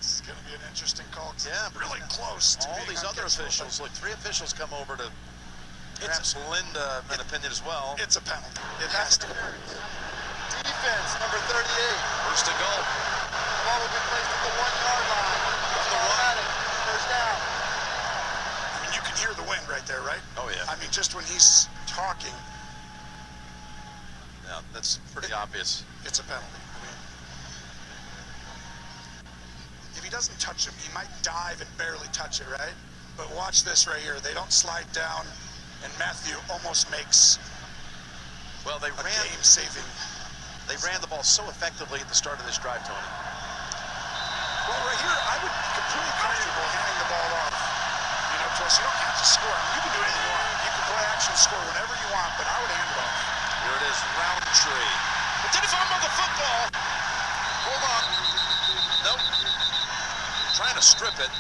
This is going to be an interesting call. Yeah, really close to all being these other uncatchable, officials. but Look, 3 officials come over to perhaps lend an opinion as well. It's a penalty. It has to be. Defense, number 38. First and goal. The ball will be placed at the 1-yard line. Automatic. First down. I mean, you can hear the wind right there, right? Oh, yeah. I mean, just when he's talking, Yeah, that's pretty obvious. it's a penalty. I mean, if he doesn't touch him, he might dive and barely touch it, right? But watch this right here. They don't slide down, and Matthew almost makes Well, they a ran game-saving. They ran the ball so effectively at the start of this drive, Tony. Well, right here, I would be completely comfortable handing the ball off. You know, Chris, you don't have to score. I mean, you can do anything you want. You can play action, score whenever you want, but I would hand it off. Here it is, Roundtree. But did he fumble the football? Hold on. Nope. Trying to strip it.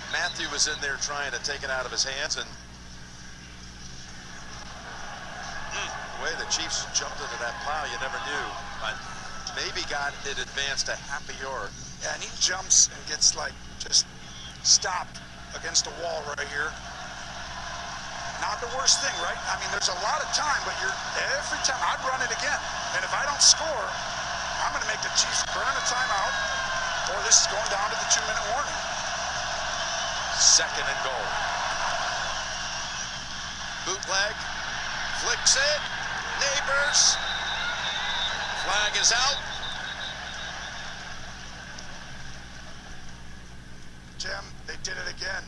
Matthew was in there trying to take it out of his hands, and the way the Chiefs jumped into that pile, you never knew. But maybe got it advanced a half a yard. Yeah, and he jumps and gets, like, just stopped against a wall right here. Not the worst thing, right? I mean, there's a lot of time, but every time I'd run it again. And if I don't score, I'm going to make the Chiefs burn a timeout, or this is going down to the 2-minute warning. Second and goal. Bootleg. Flicks it. Neighbors. Flag is out. Jim, they did it again.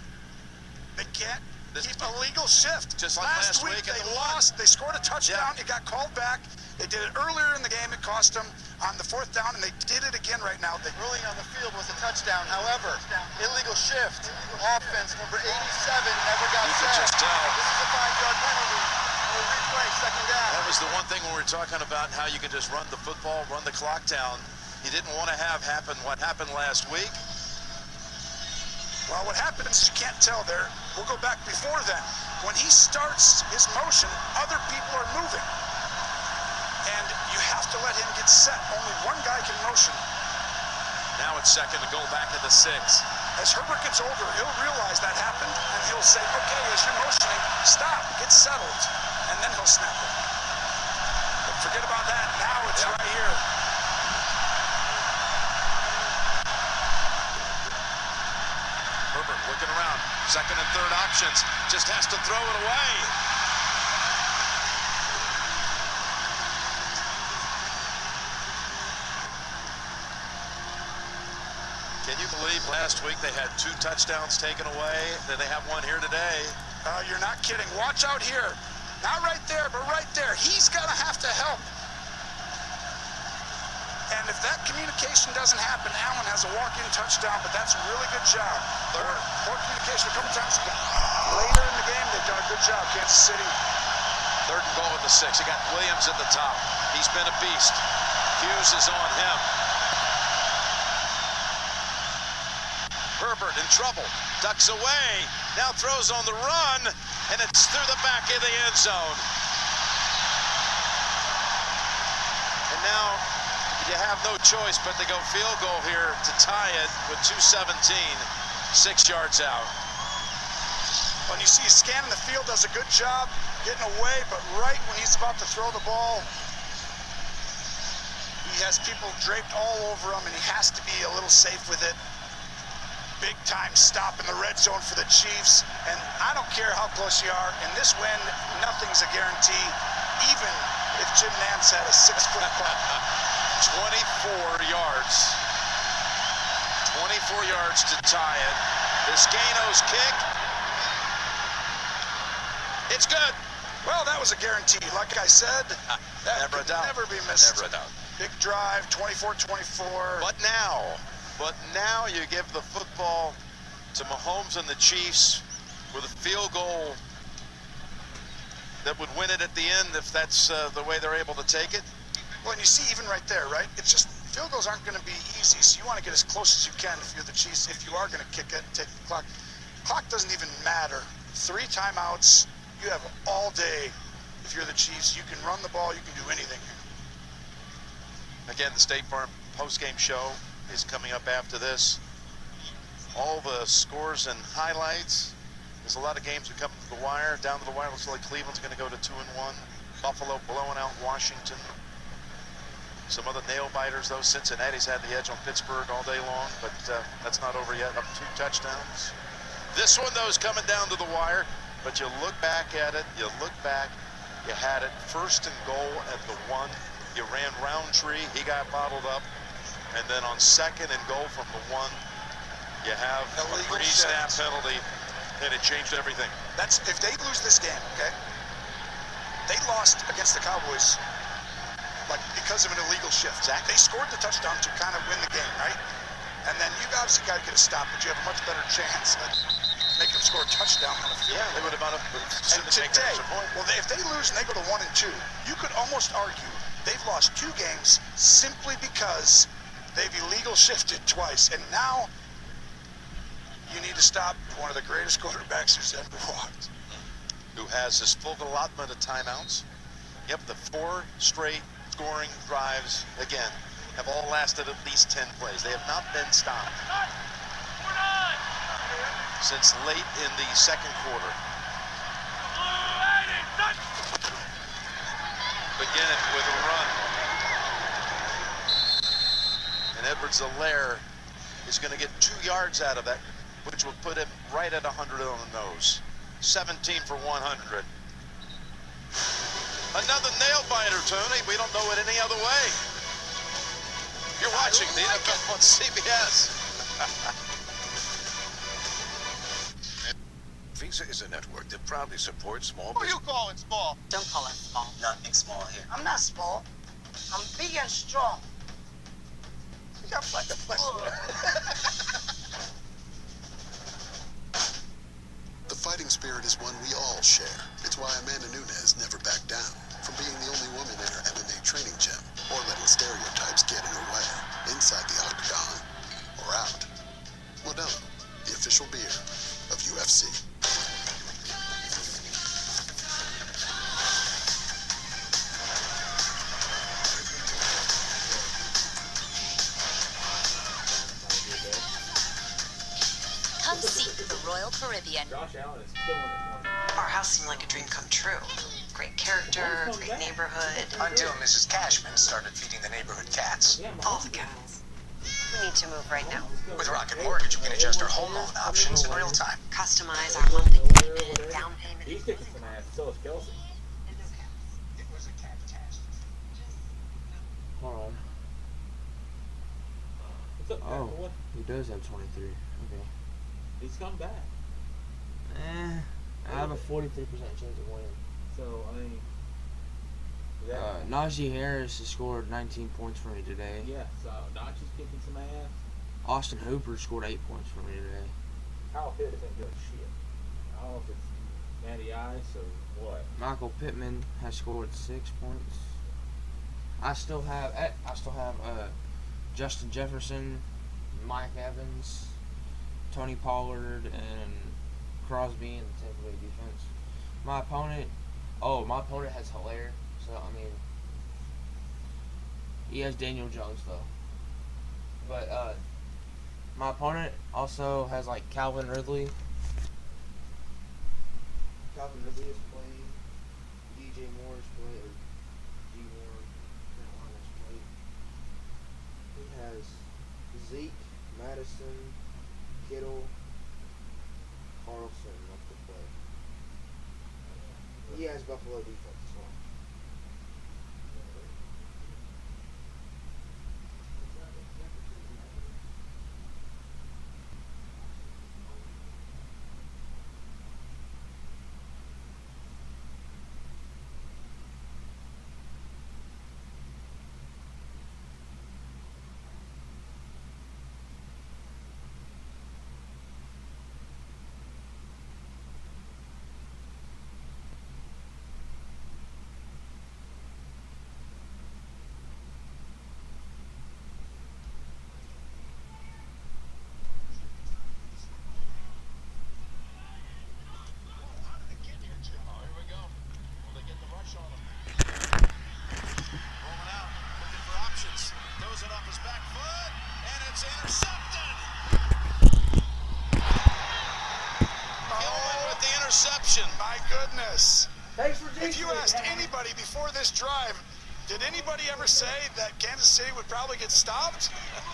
They can't keep a legal shift. Just like last week they lost. They scored a touchdown. It got called back. They did it earlier in the game. It cost them on the 4th down, and they did it again right now. The ruling on the field was a touchdown. However, illegal shift. Offense number 87 never got You set. could just tell. This is a 5-yard penalty. We'll replay, second down. That was the one thing when we were talking about how you can just run the football, run the clock down. You didn't want to have happen what happened last week. Well, what happens, you can't tell there. We'll go back before then. When he starts his motion, other people are moving. And you have to let him get set. Only one guy can motion. Now it's second to go back at the 6. As Herbert gets older, he'll realize that happened, and he'll say, okay, as you're motioning, stop, get settled, and then he'll snap it. But forget about that. Now it's right here. Herbert looking around. Second and third options. Just has to throw it away. Can you believe last week they had 2 touchdowns taken away? Then they have one here today. You're not kidding. Watch out here. Not right there, but right there. He's going to have to help. And if that communication doesn't happen, Allen has a walk-in touchdown, but that's a really good job. Poor communication a couple times. Later in the game, they've done a good job, Kansas City. Third and goal at the 6. You got Williams at the top. He's been a beast. Hughes is on him. Herbert in trouble. Ducks away. Now throws on the run, and it's through the back of the end zone. And now you have no choice but to go field goal here to tie it with 2:17, 6 yards out. When you see scanning the field, does a good job getting away, but right when he's about to throw the ball, he has people draped all over him, and he has to be a little safe with it. Big time stop in the red zone for the Chiefs, and I don't care how close you are. In this win, nothing's a guarantee, even if Jim Nantz had a 6-foot putt. 24 yards. 24 yards to tie it. Vizcaino's kick. It's good. Well, that was a guarantee. Like I said, that Never a could doubt. never be missed. Never a doubt. Big drive, 24-24. But now you give the football to Mahomes and the Chiefs with a field goal that would win it at the end if that's the way they're able to take it. Well, and you see even right there, right? It's just field goals aren't going to be easy, so you want to get as close as you can if you're the Chiefs. If you are going to kick it, take the clock. Clock doesn't even matter. 3 timeouts. You have all day. If you're the Chiefs, you can run the ball. You can do anything here. Again, the State Farm postgame show is coming up after this. all the scores and highlights. There's a lot of games that come to the wire. Down to the wire, looks like Cleveland's going to go to 2-1. Buffalo blowing out Washington. Some other nail biters, though. Cincinnati's had the edge on Pittsburgh all day long, but that's not over yet. Up 2 touchdowns. This one, though, is coming down to the wire, but you look back at it, you had it 1st and goal at the 1. You ran Roundtree, he got bottled up, and then on 2nd and goal from the 1, you have a pre-snap penalty, and it changed everything. That's if they lose this game, okay? They lost against the Cowboys, like because of an illegal shift. They scored the touchdown to kind of win the game, right? And then you obviously got to get a stop, but you have a much better chance at making them score a touchdown on the field. Yeah, they would have wound up with and today, well, if they lose and they go to 1 and 2, you could almost argue they've lost 2 games simply because they've illegal shifted twice, and now you need to stop one of the greatest quarterbacks who's ever walked. Who has his full allotment of timeouts. Yep, the 4 straight scoring drives, again, have all lasted at least 10 plays. They have not been stopped since late in the 2nd quarter. Begin it with a run. And Edwards-Helaire is going to get 2 yards out of that, which will put him right at 100 on the nose. 17 for 100. Another nail biter, Tony. We don't know it any other way. You're watching the NFL on CBS. Visa is a network that proudly supports small Who you calling small? Don't call it small. Nothing small here. I'm not small. I'm big and strong. You got like a The fighting spirit is one we all share. It's why Amanda Nunes never backed down from being the only woman in her MMA training gym or letting stereotypes get in her way, inside the octagon or out. Modelo, the official beer of UFC. Come see the Royal Caribbean. Josh Allen is killing it. Our house seemed like a dream come true. Great character, great neighborhood. Until Mrs. Cashman started feeding the neighborhood cats. All the cats. We need to move right now. With Rocket Mortgage, you can adjust our home loan options in real time. Customize our monthly payment and down payment. He's kicking some ass. So is Kelsey. Hold on. What's up, Oh, What? he does have 23. Okay. He's come back. I have a 43% chance of winning. So, I mean... Najee Harris has scored 19 points for me today. Yeah, so Nachi's kicking some ass. Austin Hooper scored 8 points for me today. Kyle Pitts ain't doing shit. I don't know if it's Matty Ice or what. Michael Pittman has scored 6 points. I still have Justin Jefferson, Mike Evans, Tony Pollard, and Crosby in the Tampa Bay defense. My opponent has Helaire. So, I mean, he has Daniel Jones, though. But, my opponent also has, like, Calvin Ridley. Calvin Ridley has played. DJ Moore has played. Or D. Moore, Carolina has played. He has Zeke, Madison, Kittle, Carlson left to play. He has Buffalo defense as well. this. Thanks for If you jinxing it, asked Henry. anybody before this drive, did anybody ever say that Kansas City would probably get stopped?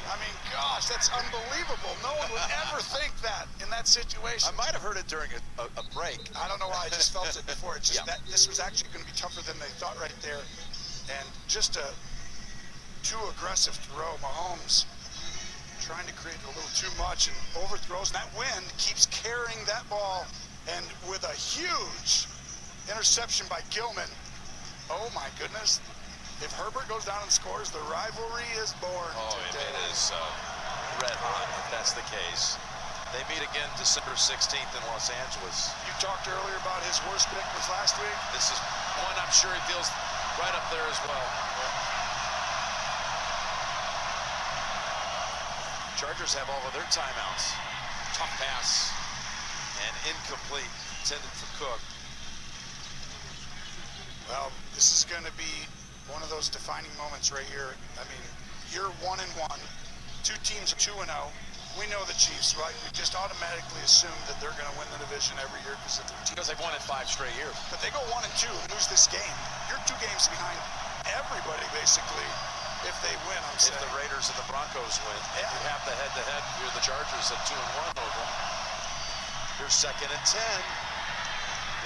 I mean, gosh, that's unbelievable. No one would ever think that in that situation. I might have heard it during a break. I don't know why. I just felt it before. It's just that this was actually going to be tougher than they thought right there. And just a too aggressive throw. Mahomes trying to create a little too much and overthrows. And that wind keeps carrying that ball. And with a huge interception by Gilman. Oh, my goodness. If Herbert goes down and scores, the rivalry is born today. It is red hot, if that's the case. They meet again December 16th in Los Angeles. You talked earlier about his worst pick was last week. This is one I'm sure he feels right up there as well. Chargers have all of their timeouts. Tough pass and incomplete, intended for Cook. Well, this is going to be one of those defining moments right here. I mean, you're 1-1. Two teams are 2-0. We know the Chiefs, right? We just automatically assume that they're going to win the division every year because they've won it 5 straight years. But they go 1-2 and lose this game. You're 2 games behind everybody, basically, if they win, I'm saying. If the Raiders and the Broncos win, you have the head-to-head. You're the Chargers at 2-1 over them. Here's 2nd and 10.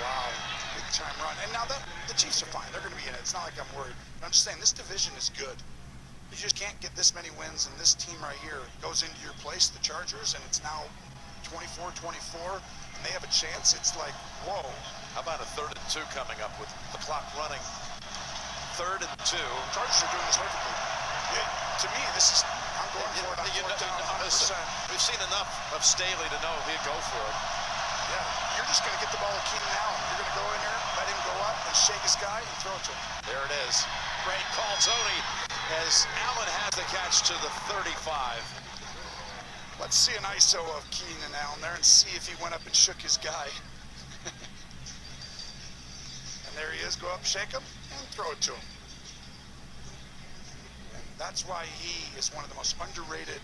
Wow. Big time run. And now the Chiefs are fine. They're going to be in it. It's not like I'm worried. But I'm just saying this division is good. You just can't get this many wins, and this team right here goes into your place, the Chargers, and it's now 24-24, and they have a chance. It's like, whoa. How about a 3rd and 2 coming up with the clock running? 3rd and 2. Chargers are doing this perfectly. To me, this is, I'm going for it. I'm going down 100%. We've seen enough of Staley to know he'd go for it. Yeah, you're just going to get the ball to Keenan Allen. You're going to go in here, let him go up, and shake his guy, and throw it to him. There it is. Great call, Tony, as Allen has the catch to the 35. Let's see an ISO of Keenan Allen there and see if he went up and shook his guy. And there he is. Go up, shake him, and throw it to him. And that's why he is one of the most underrated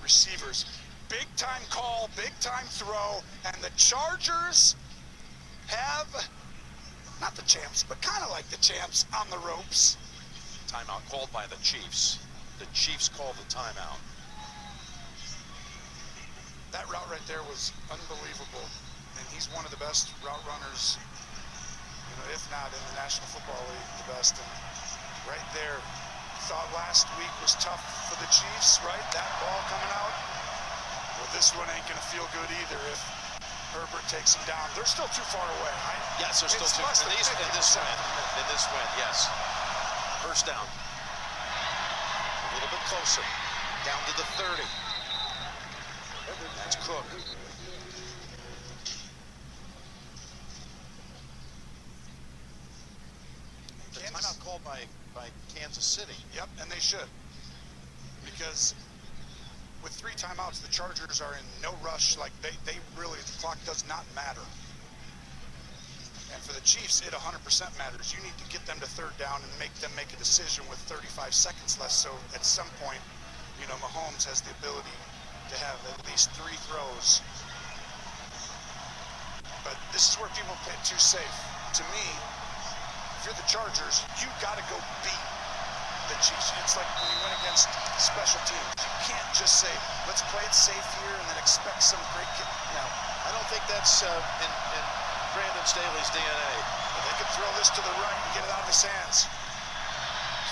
receivers. Big time call, big time throw, and the Chargers have, not the champs, but kind of like the champs on the ropes. Timeout called by the Chiefs. The Chiefs called the timeout. That route right there was unbelievable, and he's one of the best route runners, you know, if not in the National Football League, the best. And right there, thought last week was tough for the Chiefs, right? That ball coming out. Well, this one ain't gonna feel good either if Herbert takes him down. They're still too far away. Yes, they're still too. In this win, yes. First down. A little bit closer. Down to the 30. That's Cook. The timeout called by Kansas City. Yep, and they should. Because with 3 timeouts, the Chargers are in no rush. Like, they really, the clock does not matter. And for the Chiefs, it 100% matters. You need to get them to 3rd down and make them make a decision with 35 seconds left. So at some point, you know, Mahomes has the ability to have at least 3 throws. But this is where people play too safe. To me, if you're the Chargers, you got to go beat the Chiefs. It's like when you went against special teams. You can't just say, let's play it safe here and then expect some great kick. No. I don't think that's in Brandon Staley's DNA. But they could throw this to the right and get it out of his hands.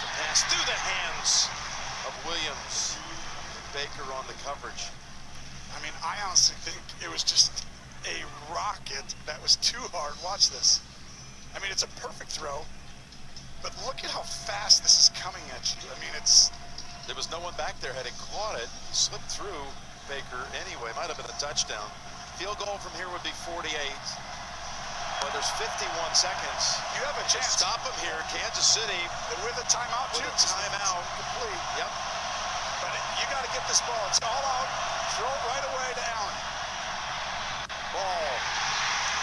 The pass through the hands of Williams. Baker on the coverage. I mean, I honestly think it was just a rocket that was too hard. Watch this. I mean, it's a perfect throw, but look at how fast this is coming at you. I mean, it's... There was no one back there. Had he caught it, slipped through Baker anyway. Might have been a touchdown. Field goal from here would be 48. But there's 51 seconds. You have a chance. Stop him here. Kansas City. With a timeout, too. With a timeout. Complete. Yep. But you got to get this ball. It's all out. Throw it right away to Allen. Ball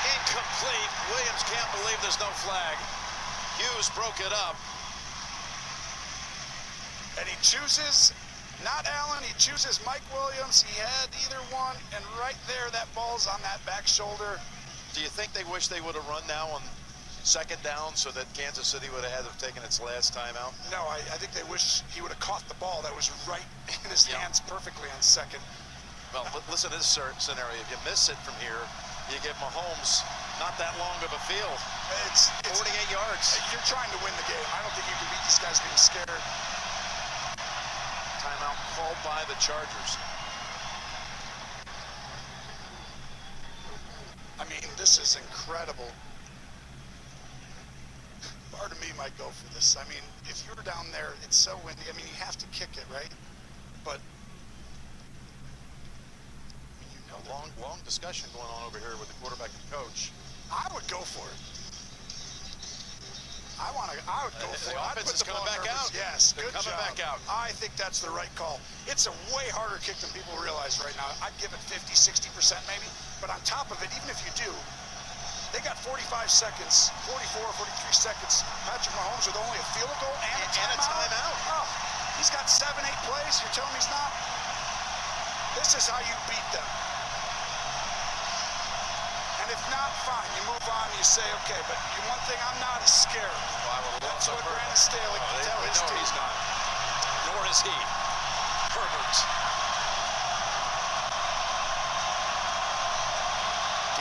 incomplete. Williams can't believe there's no flag. Hughes broke it up. And he chooses not Allen. He chooses Mike Williams. He had either one. And right there, that ball's on that back shoulder. Do you think they wish they would have run now on second down so that Kansas City would have had to have taken its last timeout? No, I think they wish he would have caught the ball that was right in his hands perfectly on second. Well, listen to this scenario. If you miss it from here, you get Mahomes not that long of a field. It's 48 yards. You're trying to win the game. I don't think you can beat these guys being scared. Timeout called by the Chargers. I mean, this is incredible. Part of me might go for this. I mean, if you're down there, it's so windy. I mean, you have to kick it, right? But you know, long discussion going on over here with the quarterback and coach. I would go for it. I would go for it. The offense is coming back out. Yes, They're good coming job. back out. I think that's the right call. It's a way harder kick than people realize right now. I'd give it 50, 60% maybe. But on top of it, even if you do, they got 45 seconds, 44, 43 seconds. Patrick Mahomes with only a field goal and a timeout. Oh, he's got 7, 8 plays. You're telling me he's not? This is how you beat them. And if not, fine. You move on. You say, okay, but one thing, I'm not as scared. That's what Brandon Staley can tell his team. He's not. Nor is he. Herbert.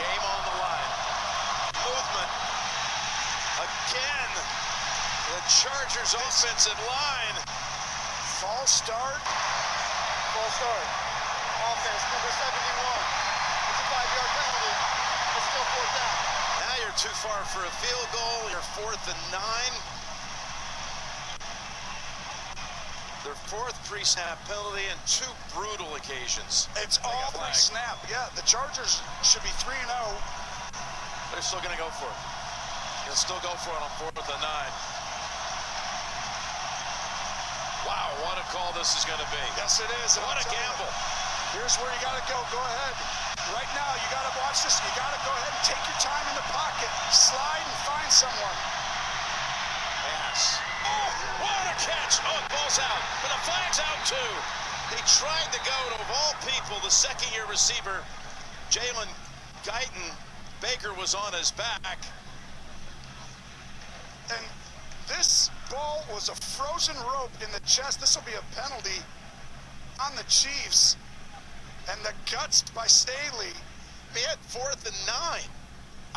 Game on the line. Movement. Again. The Chargers offensive line. False start. False start. Offense, number 71. It's a 5-yard penalty. It's still 4th down. Now you're too far for a field goal. You're 4th and 9. Their 4th pre-snap penalty and 2 brutal occasions. It's all pre-snap. Yeah, the Chargers should be 3-0. They're still going to go for it. They'll still go for it on 4th and 9. Wow, what a call this is going to be. Yes, it is. What a gamble. Here's where you got to go. Go ahead. Right now, you got to watch this. You got to go ahead and take your time in the pocket. Slide and find someone. Pass. Oh, what a catch. Oh, ball's out. But the flag's out, too. He tried to go to, of all people, the second-year receiver, Jalen Guyton. Baker was on his back. And this ball was a frozen rope in the chest. This will be a penalty on the Chiefs. And the guts by Staley. He had 4th and 9.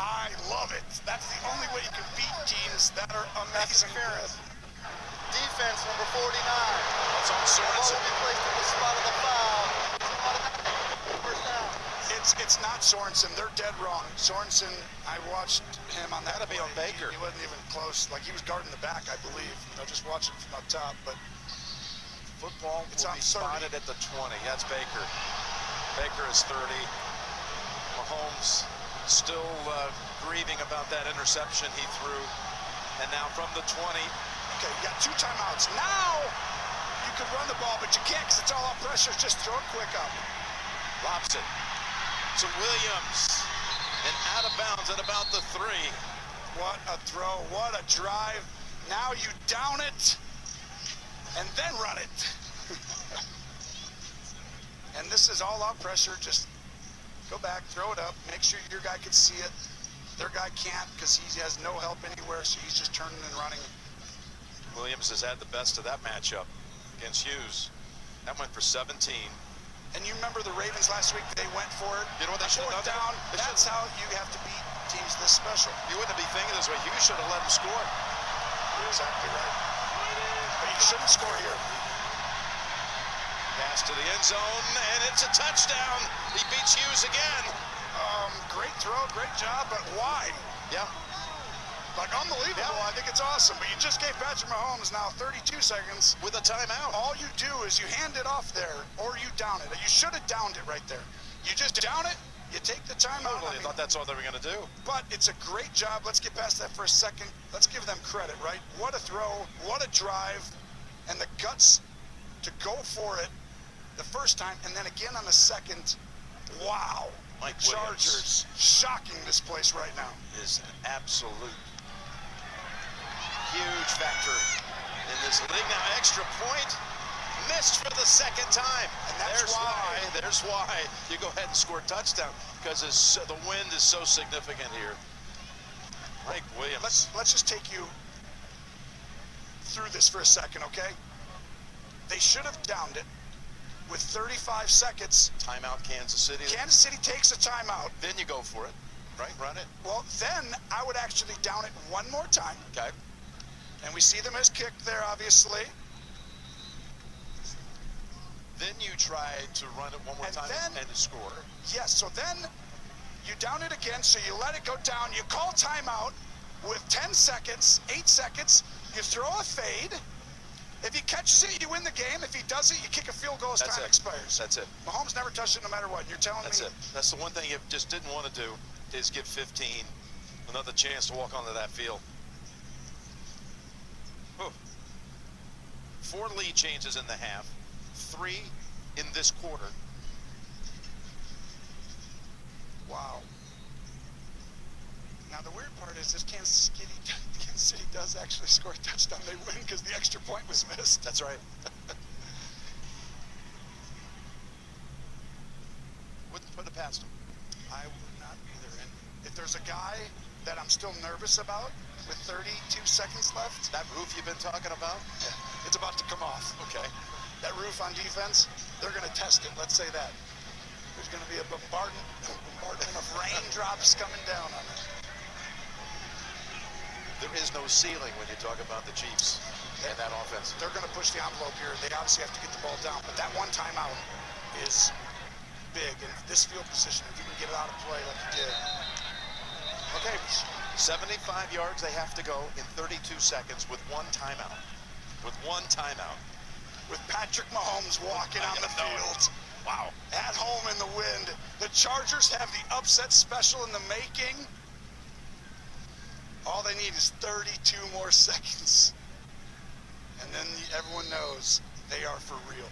I love it. That's the only way you can beat teams that are amazing. Defense, number 49. That's on Sorensen. Ball will be placed in the spot of the foul. First down. It's not Sorensen. They're dead wrong. Sorensen, I watched him on that. That'd be on Baker. He wasn't even close. Like, he was guarding the back, I believe. Just watching from up top. But football it's will on be spotted at the 20. That's Baker. Baker is 30. Mahomes still grieving about that interception he threw. And now from the 20. Okay, you got 2 timeouts. Now you could run the ball, but you can't because it's all up pressure. Just throw it quick up. Lobs it to Williams. And out of bounds at about the 3. What a throw. What a drive. Now you down it and then run it. And this is all out pressure. Just go back, throw it up, make sure your guy can see it. Their guy can't because he has no help anywhere, so he's just turning and running. Williams has had the best of that matchup against Hughes. That went for 17. And you remember the Ravens last week? They went for it. You know what they should have done? That's how you have to beat teams this special. You wouldn't be thinking this way. Hughes should have let him score. You're exactly right. But you shouldn't score here. Pass to the end zone, and it's a touchdown. He beats Hughes again. Great throw, great job, but why? Yeah. Like, unbelievable. Yeah. I think it's awesome. But you just gave Patrick Mahomes now 32 seconds. With a timeout. All you do is you hand it off there, or you down it. You should have downed it right there. You just down it, you take the timeout. I thought that's all they were going to do. But it's a great job. Let's get past that for a second. Let's give them credit, right? What a throw, what a drive, and the guts to go for it the first time, and then again on the second. Wow. Mike Chargers shocking this place right now. Is an absolute huge factor in this league. Now, extra point missed for the second time. And there's why you go ahead and score a touchdown, because the wind is so significant here. Mike Williams. Let's just take you through this for a second, okay? They should have downed it with 35 seconds. Timeout, Kansas City. Kansas City takes a timeout. Then you go for it, right? Run it. Well, then I would actually down it one more time. Okay. And we see them as kicked there, obviously. Then you try to run it one more time and score. Yes, so then you down it again, so you let it go down. You call timeout with 10 seconds, 8 seconds. You throw a fade. If he catches it, you win the game. If he does it, you kick a field goal as time expires. That's it. Mahomes never touched it no matter what. You're telling me? That's it. That's the one thing you just didn't want to do, is give 15 another chance to walk onto that field. Whew. 4 lead changes in the half, 3 in this quarter. Wow. Now the weird part is this Kansas City does actually score a touchdown. They win because the extra point was missed. That's right. Wouldn't put it past them. I would not either. And if there's a guy that I'm still nervous about with 32 seconds left. That roof you've been talking about? Yeah, it's about to come off. Okay. That roof on defense, they're going to test it. Let's say that. There's going to be a bombardment of raindrops coming down on it. There is no ceiling when you talk about the Chiefs and that offense. They're going to push the envelope here. They obviously have to get the ball down, but that one timeout is big. And this field position, if you can get it out of play like you did. Okay, 75 yards they have to go in 32 seconds with one timeout. With one timeout. With Patrick Mahomes walking on the field. Wow. At home in the wind. The Chargers have the upset special in the making. All they need is 32 more seconds. And then everyone knows they are for real.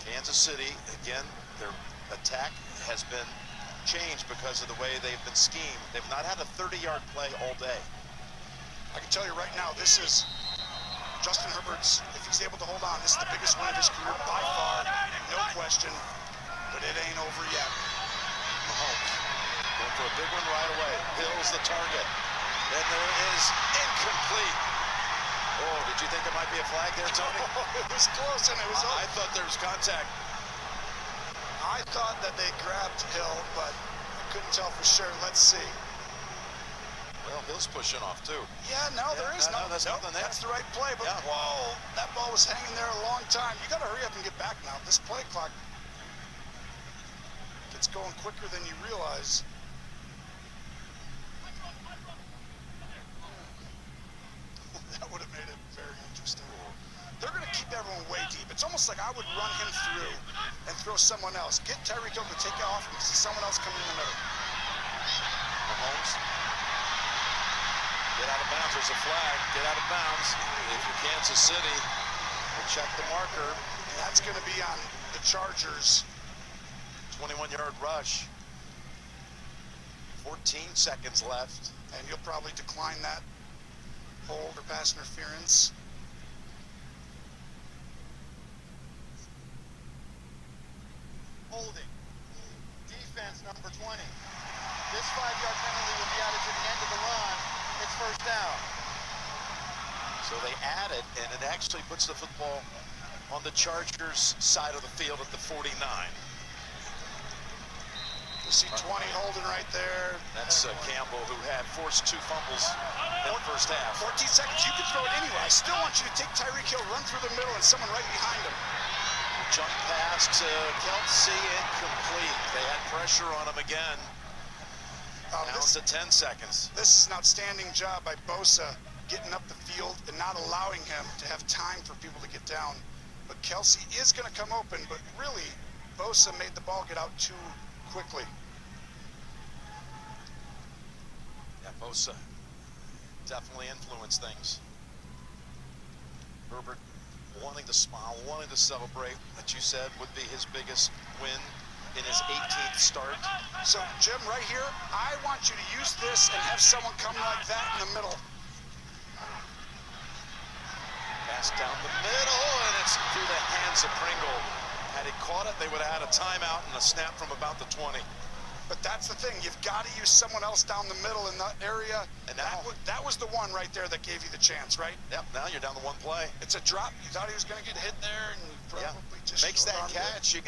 Kansas City, again, their attack has been changed because of the way they've been schemed. They've not had a 30-yard play all day. I can tell you right now, this is Justin Herbert's, if he's able to hold on, this is the biggest win of his career by far, no question, but it ain't over yet. Mahomes going for a big one right away. Hill's the target. Then there is incomplete. Oh, did you think there might be a flag there, Tony? It was close and it was over. I thought there was contact. I thought that they grabbed Hill, but I couldn't tell for sure. Let's see. Well, Hill's pushing off too. Yeah, no, there is no. That's nothing there. That's the right play, but whoa, that ball was hanging there a long time. You got to hurry up and get back now. This play clock gets going quicker than you realize. That would have made it very interesting. They're going to keep everyone way deep. It's almost like I would run him through and throw someone else. Get Tyreek Hill to take it off and see someone else coming in the middle. Mahomes. Get out of bounds. There's a flag. Get out of bounds. If you're Kansas City, we'll check the marker. And that's going to be on the Chargers. 21-yard rush. 14 seconds left. And you'll probably decline that hold or pass interference. Holding. Defense number 20. This 5-yard penalty will be added to the end of the run. It's first down. So they add it, and it actually puts the football on the Chargers' side of the field at the 49. You see 20 holding right there. That's Campbell, who had forced 2 fumbles in the first half. 14 seconds. You can throw it anywhere. I still want you to take Tyreek Hill, run through the middle, and someone right behind him. Jump pass to Kelce, incomplete. They had pressure on him again. Down to 10 seconds. This is an outstanding job by Bosa getting up the field and not allowing him to have time for people to get down. But Kelce is going to come open, but really, Bosa made the ball get out too quickly. Yeah, Bosa definitely influenced things. Herbert wanting to smile, wanting to celebrate, that you said would be his biggest win in his 18th start. So, Jim, right here, I want you to use this and have someone come like that in the middle. Pass down the middle, and it's through the hands of Pringle. Had he caught it, they would have had a timeout and a snap from about the 20. But that's the thing. You've got to use someone else down the middle in that area. And now, that was the one right there that gave you the chance, right? Yep, now you're down to one play. It's a drop. You thought he was going to get hit there, and you probably just makes that short-armed it. catch. You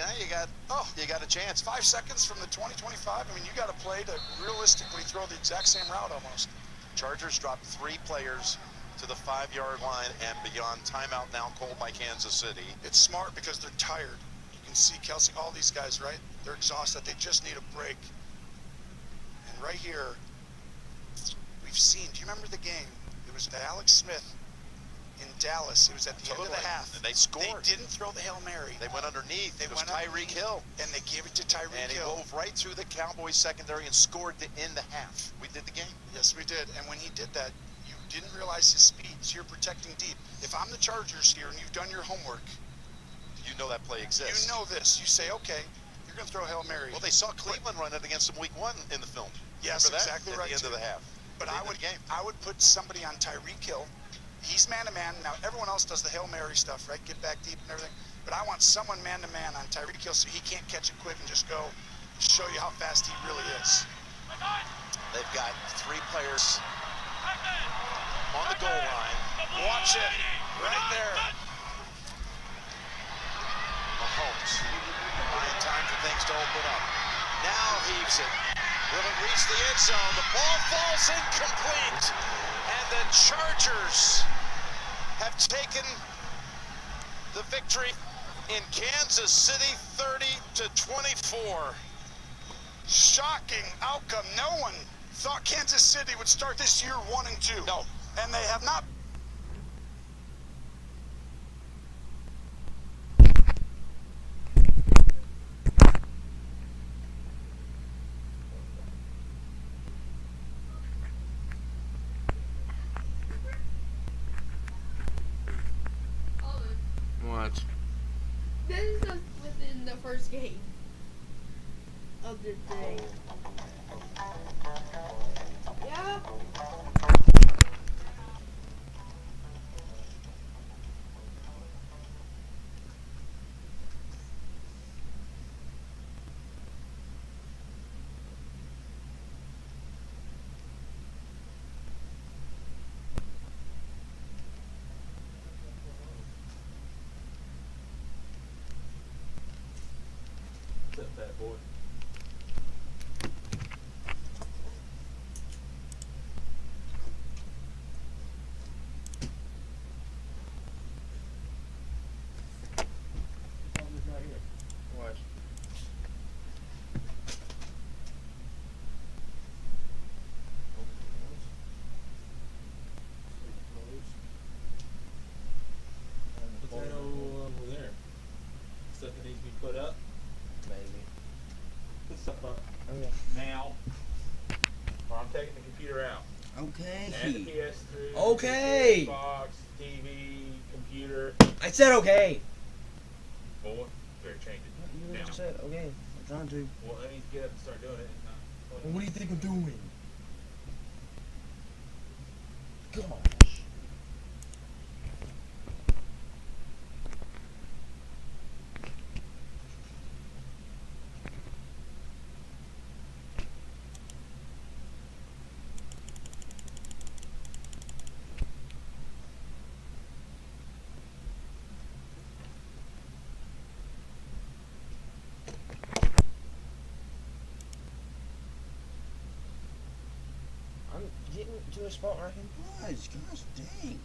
got a chance. 5 seconds from the 20-25. I mean, you got to play to realistically throw the exact same route almost. Chargers dropped 3 players to the 5-yard line and beyond. Timeout now called by Kansas City. It's smart because they're tired. You can see Kelsey, all these guys, right? They're exhausted. They just need a break. And right here, we've seen, do you remember the game? It was Alex Smith in Dallas. It was at the end of the half. And they scored. They didn't throw the Hail Mary. They went underneath. It was Tyreek Hill. And they gave it to Tyreek Hill. And he wove right through the Cowboys secondary and scored to end the half. We did the game. Yes, we did. And when he did that, you didn't realize his speed. So you're protecting deep. If I'm the Chargers here and you've done your homework, you know that play exists. You know this. You say, okay, you're going to throw a Hail Mary. Well, they saw Cleveland run it against them week 1 in the film. Yes, Remember that? exactly right. At the end of the half. But I would put somebody on Tyreek Hill. He's man-to-man. Now, everyone else does the Hail Mary stuff, right? Get back deep and everything. But I want someone man-to-man on Tyreek Hill so he can't catch it quick and just go show you how fast he really is. They've got 3 players on the goal line. Watch it. Right there. Mahomes buying time for things to open up. Now heaves it. Will it reach the end zone? The ball falls incomplete. And the Chargers have taken the victory in Kansas City 30-24. Shocking outcome. No one thought Kansas City would start this year 1-2. No. And they have not. What? This is just within the first game of the day. Yeah. What's up, fat boy? What? Potato over there. Stuff that needs to be put up. Maybe. Put stuff up. Okay. Now. Or I'm taking the computer out. Okay. And the PS3. Okay. Xbox, TV, computer. I said okay. Boy, better change it. You Now. just said okay. I'm trying to. Well, I need to get up and start doing it. Well, what do you think I'm doing? Gosh. I'm getting to a spot where I can pause. Gosh dang.